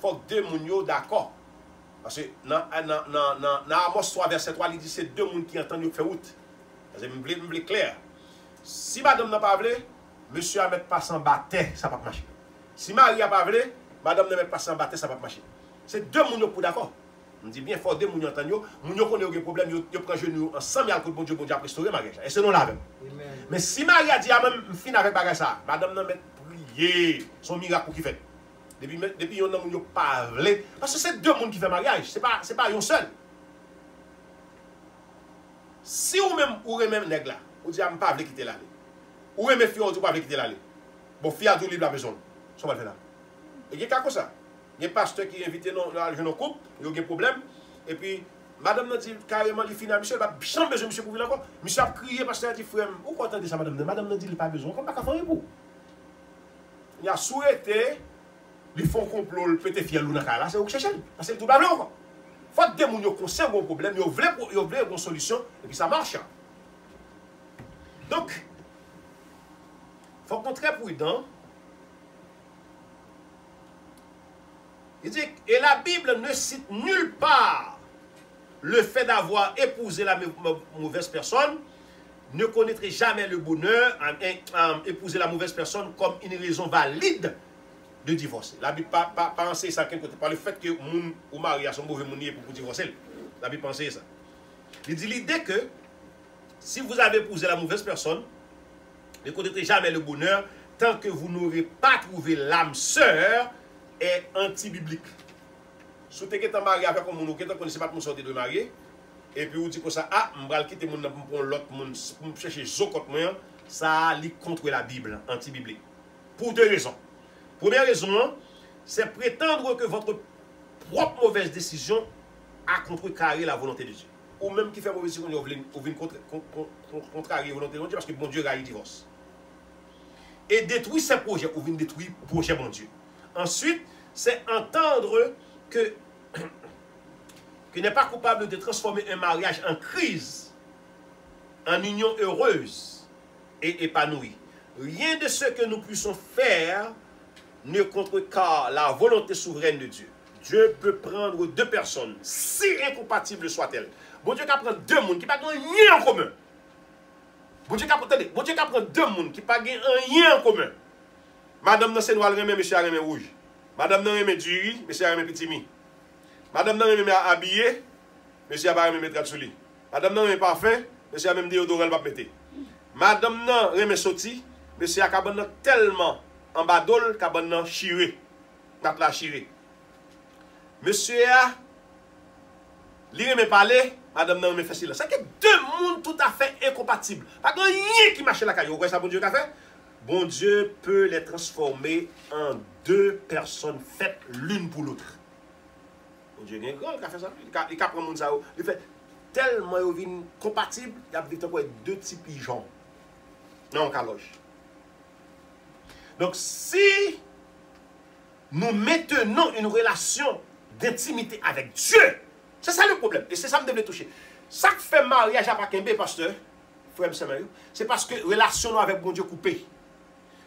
Speaker 1: faut que deux gens d'accord. Parce que dans Amos 3, verset 3, il dit c'est deux gens qui entendent faire route. Parce que je me clair. Si madame n'a pas voulu, monsieur a mettre pas sans bâton, ça ne va pas marcher. Si Marie n'a pas voulu, madame ne met pas sans bâton, ça ne va pas marcher. C'est deux gens pour d'accord. On dit bien, il faut deux gens entendre. Nous connaissons des problèmes, ils prennent genou ensemble, il y a bon Dieu pour restaurer mariage. Et c'est non là même. Mais si Marie a dit, même fin avec bagage ça, madame n'a met prier son miracle pour qui fait. Depuis yon nan moun yo pas vle. Parce que c'est deux moun qui fait mariage. C'est pas yon seul. Si ou même ou même nèg là, ou dit am pas vle quitter là. Ou même fille ou pas vle quitter là. Bon fille a tout libre la maison. Ça va faire là. Et il y a comme ça. Il y a un pasteur qui invite dans jeune couple, il y a un problème et puis madame n'a dit carrément il finit monsieur pas jamais besoin monsieur pour venir encore. Monsieur a crié parce qu'il a dit frère, ou quoi attendez ça madame n'a dit il pas besoin. Comme pas qu'à faire pour. Il a souhaité ils font complot, peut-être fier l'ou dans là, c'est où chercher. Parce que tout blanc encore. Faut que des gens qui ont un problème, ils veulent une solution et puis ça marche. Donc, il faut qu'on soit très prudent. Il dit, et la Bible ne cite nulle part le fait d'avoir épousé la mauvaise personne, ne connaîtrait jamais le bonheur, épouser la mauvaise personne comme une raison valide de divorcer. La Bible pas penser ça quelque côté par le fait que moun ou mari a son mauvais mounier pour divorcer. La Bible penser ça. Il dit l'idée que si vous avez épousé la mauvaise personne, ne connaîtrez jamais le bonheur tant que vous n'aurez pas trouvé l'âme sœur et anti-biblique. Si vous êtes marié avec un moun qui ne connaissez pas pour sortir de marié, et puis vous dites comme ça, ah, je vais quitter mon pour l'autre monde pour chercher zokot moyen, ça lit contre la Bible, anti-biblique. Pour deux raisons. Première raison, c'est prétendre que votre propre mauvaise décision a contrecarré la volonté de Dieu. Ou même qui fait mauvaise décision, vous venez contrarier la volonté de Dieu parce que bon Dieu a eu divorce. Et détruire ses projets, ou venez détruire le projet de bon Dieu. Ensuite, c'est entendre que n'est pas coupable de transformer un mariage en crise, en union heureuse et épanouie. Rien de ce que nous puissions faire ne contrecarre la volonté souveraine de Dieu. Dieu peut prendre deux personnes, si incompatibles soient-elles. Bon Dieu peut prendre deux mondes qui n'ont rien en commun. Bon Dieu peut prendre deux mondes qui n'ont rien en commun. Madame nan se noir remet, monsieur a remet rouge. Madame nan remet du riz, monsieur a remet petit mi. Madame nan remet habillé, monsieur a pas remet mettre sous lit. Madame nan remet parfum, monsieur a même déodorant pas mettre. Madame nan remet sorti, monsieur a cabane tellement en badol cabane chiré. N'a la chiré. Monsieur a li remet parler, madame nan remet facile. Ça que deux mondes tout à fait incompatibles. Pas rien qui marche la caillou. Vous voyez ça bon Dieu qu'a fait? Bon Dieu peut les transformer en deux personnes faites l'une pour l'autre. Bon Dieu, il y a un grand qui a fait ça. Il a pris ça. Il fait tellement compatible, il y a deux petits pigeons. Non, caloche. Donc, si nous maintenons une relation d'intimité avec Dieu, c'est ça le problème. Et c'est ça que je devais toucher. Ça qui fait mariage à Pakembe, pasteur, c'est parce que relation avec bon Dieu coupée.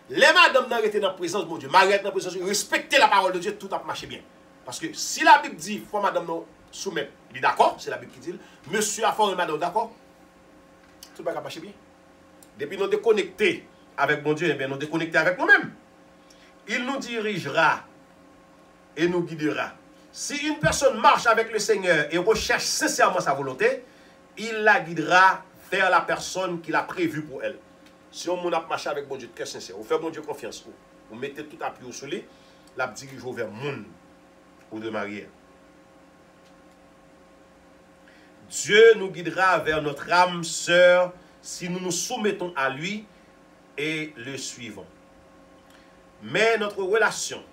Speaker 1: Les madames n'ont été dans la présence de mon Dieu, Mariette dans la présence de Dieu, respecter la parole de Dieu, tout a marché bien. Parce que si la Bible dit, il faut madame nous soumettre, il est d'accord, c'est la Bible qui dit, monsieur a fait madame d'accord, tout va marcher bien. Depuis nous déconnectés avec mon Dieu, nous déconnectés avec nous-mêmes. Il nous dirigera et nous guidera. Si une personne marche avec le Seigneur et recherche sincèrement sa volonté, il la guidera vers la personne qu'il a prévue pour elle. Si on a marché avec bon Dieu, très sincère, vous faites bon Dieu confiance, vous mettez tout à pied au soleil, la dirige vers monde ou de marier. Dieu nous guidera vers notre âme sœur si nous nous soumettons à lui et le suivons. Mais notre relation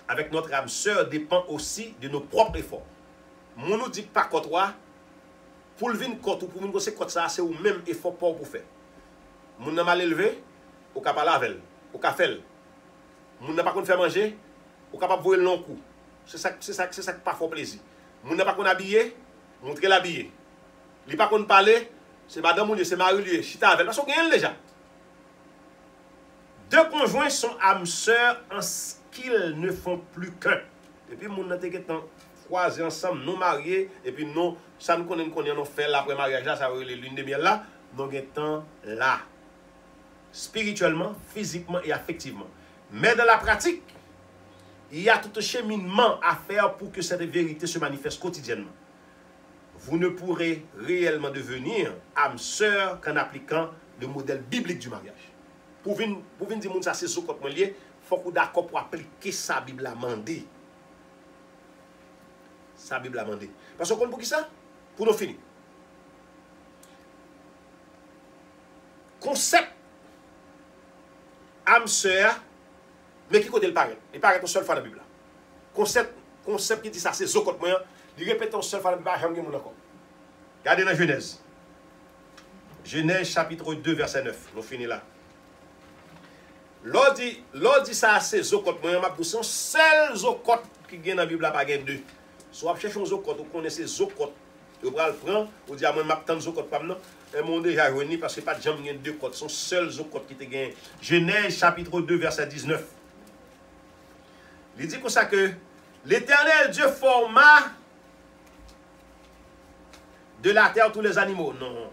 Speaker 1: avec notre âme sœur dépend aussi de nos propres efforts. Mon nous dit pas contre toi, pour le vin contre ou pour venir c'est contre ça, c'est au même effort pour faire. Mon n'a mal élevé, ou capable avec, ou capable. Mon n'a pas qu'on faire manger, ou capable voir le long coup. C'est ça qui pas fort plaisir. Mon n'a pas qu'on habiller, montrer l'habiller. Li pas qu'on parler, c'est madame ou c'est mari chita avec parce qu'on gagne déjà. Deux conjoints sont âmes sœurs en ce qu'ils ne font plus qu'un. Et puis mon n'a temps croisés ensemble, nous mariés et puis nous ça nous connaît nous fait l'après mariage là, ça va les lune de miel là, nous temps là. Spirituellement, physiquement et affectivement. Mais dans la pratique, il y a tout un cheminement à faire pour que cette vérité se manifeste quotidiennement. Vous ne pourrez réellement devenir âme sœur qu'en appliquant le modèle biblique du mariage. Pour venir dire que ça c'est ce qu'on lié, il faut que d'accord pour appliquer sa Bible à mandé. Sa Bible à mandé. Parce qu'on pour qui ça? Pour nous finir. Concept âme sœur, mais qui côté le paraît? Il paraît une seule fois dans la Bible. Concept qui dit ça c'est ce qu'on moyen. Il répète une seule fois dans la Bible, jamais encore. Regardez dans Genèse. Genèse chapitre 2, verset 9. Nous finissons là. L'on dit ça c'est zokot. Moi, je suis seul zokot qui gagne dans la Bible, pas gagne deux. Soit vous cherchez un zokot, vous connaissez zokot. Vous prenez le prendre, vous dites, moi, je m'attends zokot pas non. Et mon déjà réuni parce que pas de gens qui gagnent deux cotes. Son seul zokot qui te gagne. Genèse chapitre 2, verset 19. Il dit comme ça que l'Éternel Dieu forma de la terre tous les animaux. Non.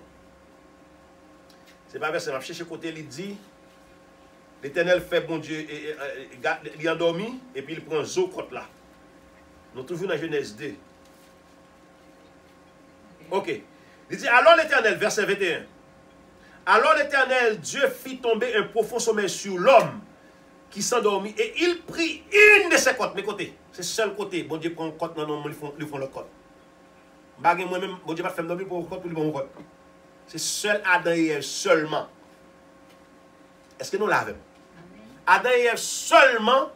Speaker 1: C'est pas verset. Je cherche côté, il dit. L'Éternel fait bon Dieu, il endormi, et puis il prend Zokot là. Nous toujours dans Genèse 2. Ok. Il dit, alors l'Éternel, verset 21. Alors l'Éternel, Dieu fit tomber un profond sommeil sur l'homme qui s'endormit, et il prit une de ses côtes, mes côtés. C'est le seul côté. Bon Dieu prend une côte, non, ils font le côte. Moi-même, bon Dieu pas fait dormir pour une côte, pour lui prendre une côte. C'est seul Adam et Ève seulement. Est-ce que nous l'avons? Adam et Ève seulement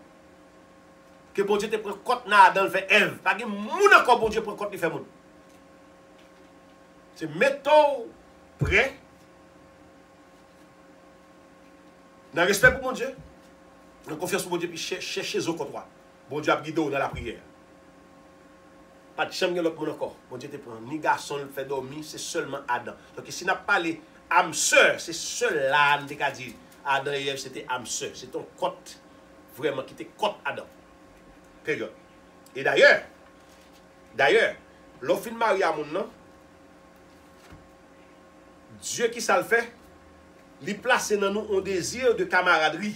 Speaker 1: que bon Dieu te prend côte dans Adam fait Ève. Pas que moun encore bon Dieu prend côte il fait moun. C'est mettons prêt. Dans respect pour mon Dieu. Dans confiance pour mon Dieu puis chercher au côté. Bon Dieu a guidé dans la prière. Pas de chambre l'autre monde encore. Bon Dieu te prend ni garçon le fait dormir, c'est seulement Adam. Donc si n'a pas les âme sœur, c'est seul là on t'a dit Adam et Ève c'était âme sœur, c'est ton côte vraiment qui était côte Adam. Période. Et d'ailleurs, l'offre de Marie à mon nom, Dieu qui ça le fait, il place dans nous un désir de camaraderie.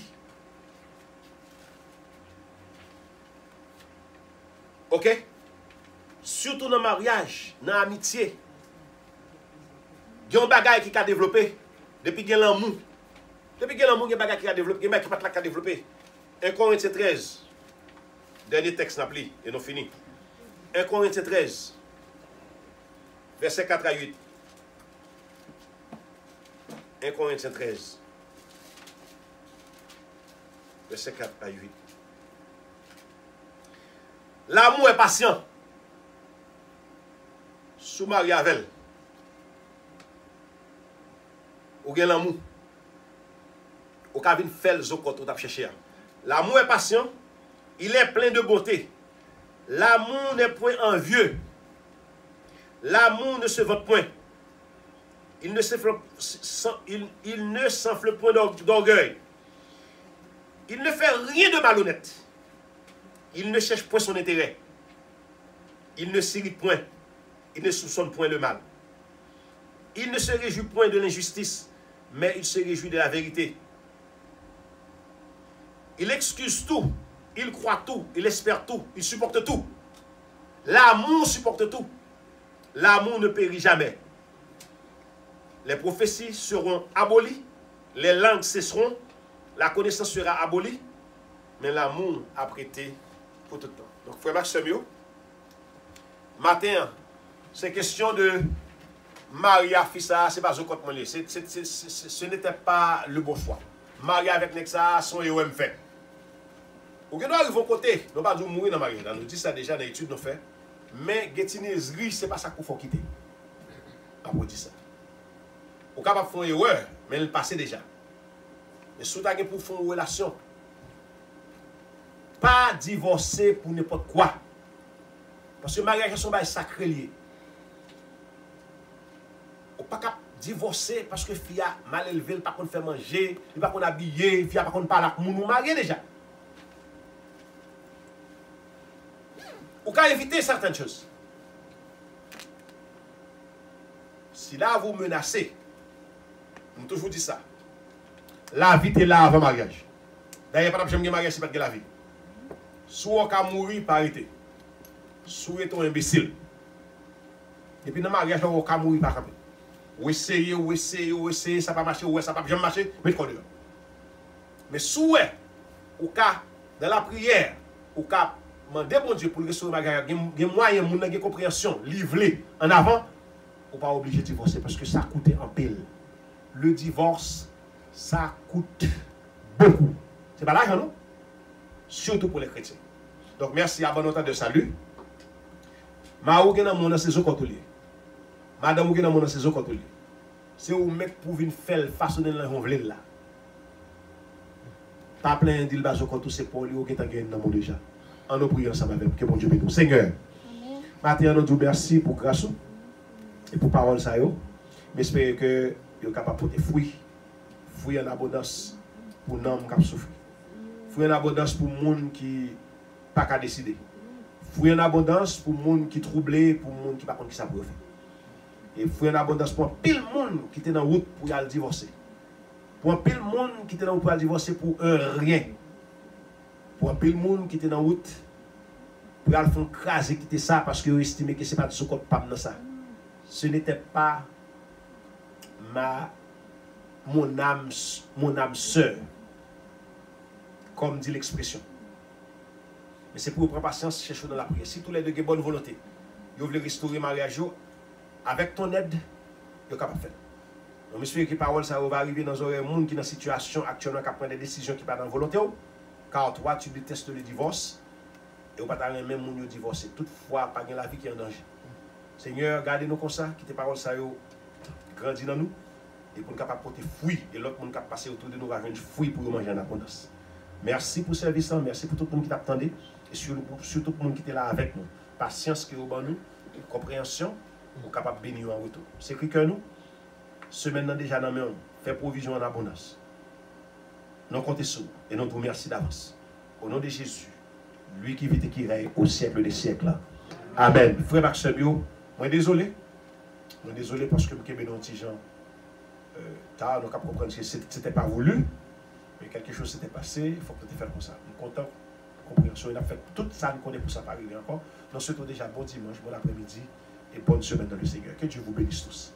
Speaker 1: Ok? Surtout dans le mariage, dans l'amitié. Il y a un bagage qui a développé depuis qu'il y a l'amour. Depuis qu'il y a l'amour, il y a un bagage qui a développé, il y a un bagage qui a développé. 1 Corinthiens 13. Dernier texte n'a pris, et nous finissons. 1 Corinthiens 13. Verset 4 à 8. 1 Corinthiens 13. Verset 4 à 8. L'amour est patient. Sous Marie Avel. Ou bien l'amour. Ou cabine fait le zokot ou t'a cherché. L'amour est patient. Il est plein de beauté. L'amour n'est point envieux. L'amour ne se vote point. Il ne s'enfle point d'orgueil. Il ne fait rien de malhonnête. Il ne cherche point son intérêt. Il ne s'irrite point. Il ne soupçonne point le mal. Il ne se réjouit point de l'injustice, mais il se réjouit de la vérité. Il excuse tout. Il croit tout. Il espère tout. Il supporte tout. L'amour supporte tout. L'amour ne périt jamais. Les prophéties seront abolies. Les langues cesseront. La connaissance sera abolie. mais l'amour a prêté pour tout le temps. Donc, frère Maxime, matin, c'est question de Maria Fissa, c'est pas ce qu'on m'a ce n'était pas le bon choix. Maria avec Nexa, son héros fait. Ou que nous arrivons côté, nous pas mourir dans Maria, nous dit ça déjà dans l'étude nous fait. Mais Gétinéserie, c'est pas ça qu'il faut quitter. Après dit ça. Ou capable de faire une erreur, mais elle passe déjà. Mais si vous avez pour faire une relation, pas divorcer pour n'importe quoi. Parce que mariage est son bail sacré lié. Ou pas capable divorcer parce que fille a mal élevé, il pas qu'on fait manger, il pas qu'on habiller, fille a pas qu'on parle avec nous marié déjà. Ou qu'à éviter certaines choses. Si là vous menacez, on toujours dit ça. La vie est là avant le mariage. D'ailleurs, pas de mariage, c'est pas de la vie. Soit on peut mourir par arrêter. Soit on est imbécile. Et puis dans le mariage, on peut mourir par arrêter. Ou essayer, ça va marcher, ou ça va jamais marcher, mais le dehors. Mais soit, ou cas, dans la prière, ou cas, demander bon Dieu pour le restaurer mariage, il y a moyen, il y a compréhension, livré en avant, ou pas obligé de divorcer parce que ça coûte en pile. Le divorce, ça coûte beaucoup. C'est pas l'argent, non? Surtout pour les chrétiens. Donc, merci à bon temps de salut. Ma ou gen nan mon saison côté. Madame ou gen nan mon saison côté. C'est où mec pour venir faire façonner là on vle là. Pas plein d'il baso côté c'est pour lui ou gen gen nan mon déjà. En nous prions ensemble avec que bon Dieu bénisse. Seigneur. Matin nous disons merci pour grâce et pour parole ça yo. J'espère que vous êtes capable de porter fruit. Fruit en abondance pour les hommes qui souffrent. Fruit en abondance pour les gens qui n'ont pas décider. Fruit en abondance pour les gens qui sont troublés, pour les gens qui ne savent pas qui ça peut faire. Et fruit en abondance pour pile monde qui était dans la route pour aller divorcer. Pour pile monde qui était dans la route pour aller divorcer pour rien. Pour pile monde qui était dans la route pour aller faire craser quitter ça parce qu'ils estimaient que ce n'est pas de ce qu'on pas dans ça. Ce n'était pas mon âme sœur, comme dit l'expression. Mais c'est pour prendre patience, chercher dans la prière. Si tous les deux ont bonne volonté, vous voulez restaurer mariage avec ton aide, vous êtes capable de faire. Donc, j'espère que la parole ça va arriver dans un monde qui est dans une situation actuellement qui prend des décisions qui ne sont pas dans la volonté. Car toi, tu détestes le divorce et vous ne pas même monde divorcer. Toutefois, pas la vie qui est en danger. Seigneur, gardez-nous comme ça, que tes paroles ça grandissent dans nous. Et pour nous capable porter fruit et l'autre monde capable passer autour de nous avec fruit pour manger en abondance. Merci pour ce service, merci pour tout le monde qui t'attendait et surtout pour le monde qui était là avec nous. Patience que vous avez nous, compréhension, pour capable bénir en retour. C'est que nous, semaine déjà dans le fait provision en abondance. Nous comptons sur vous et nous vous remercions d'avance. Au nom de Jésus, lui qui vit et qui règne au siècle des siècles. Amen. Frère Maxime, moi désolé. Moi désolé parce que je suis un petit gens. Tard, nous avons compris que ce n'était pas voulu, mais quelque chose s'était passé, il faut que tu fasses comme ça. Nous sommes contents, compréhension, il a fait tout ça, nous connaissons pour ça pas arriver encore. Nous souhaitons déjà bon dimanche, bon après-midi et bonne semaine dans le Seigneur. Que Dieu vous bénisse tous.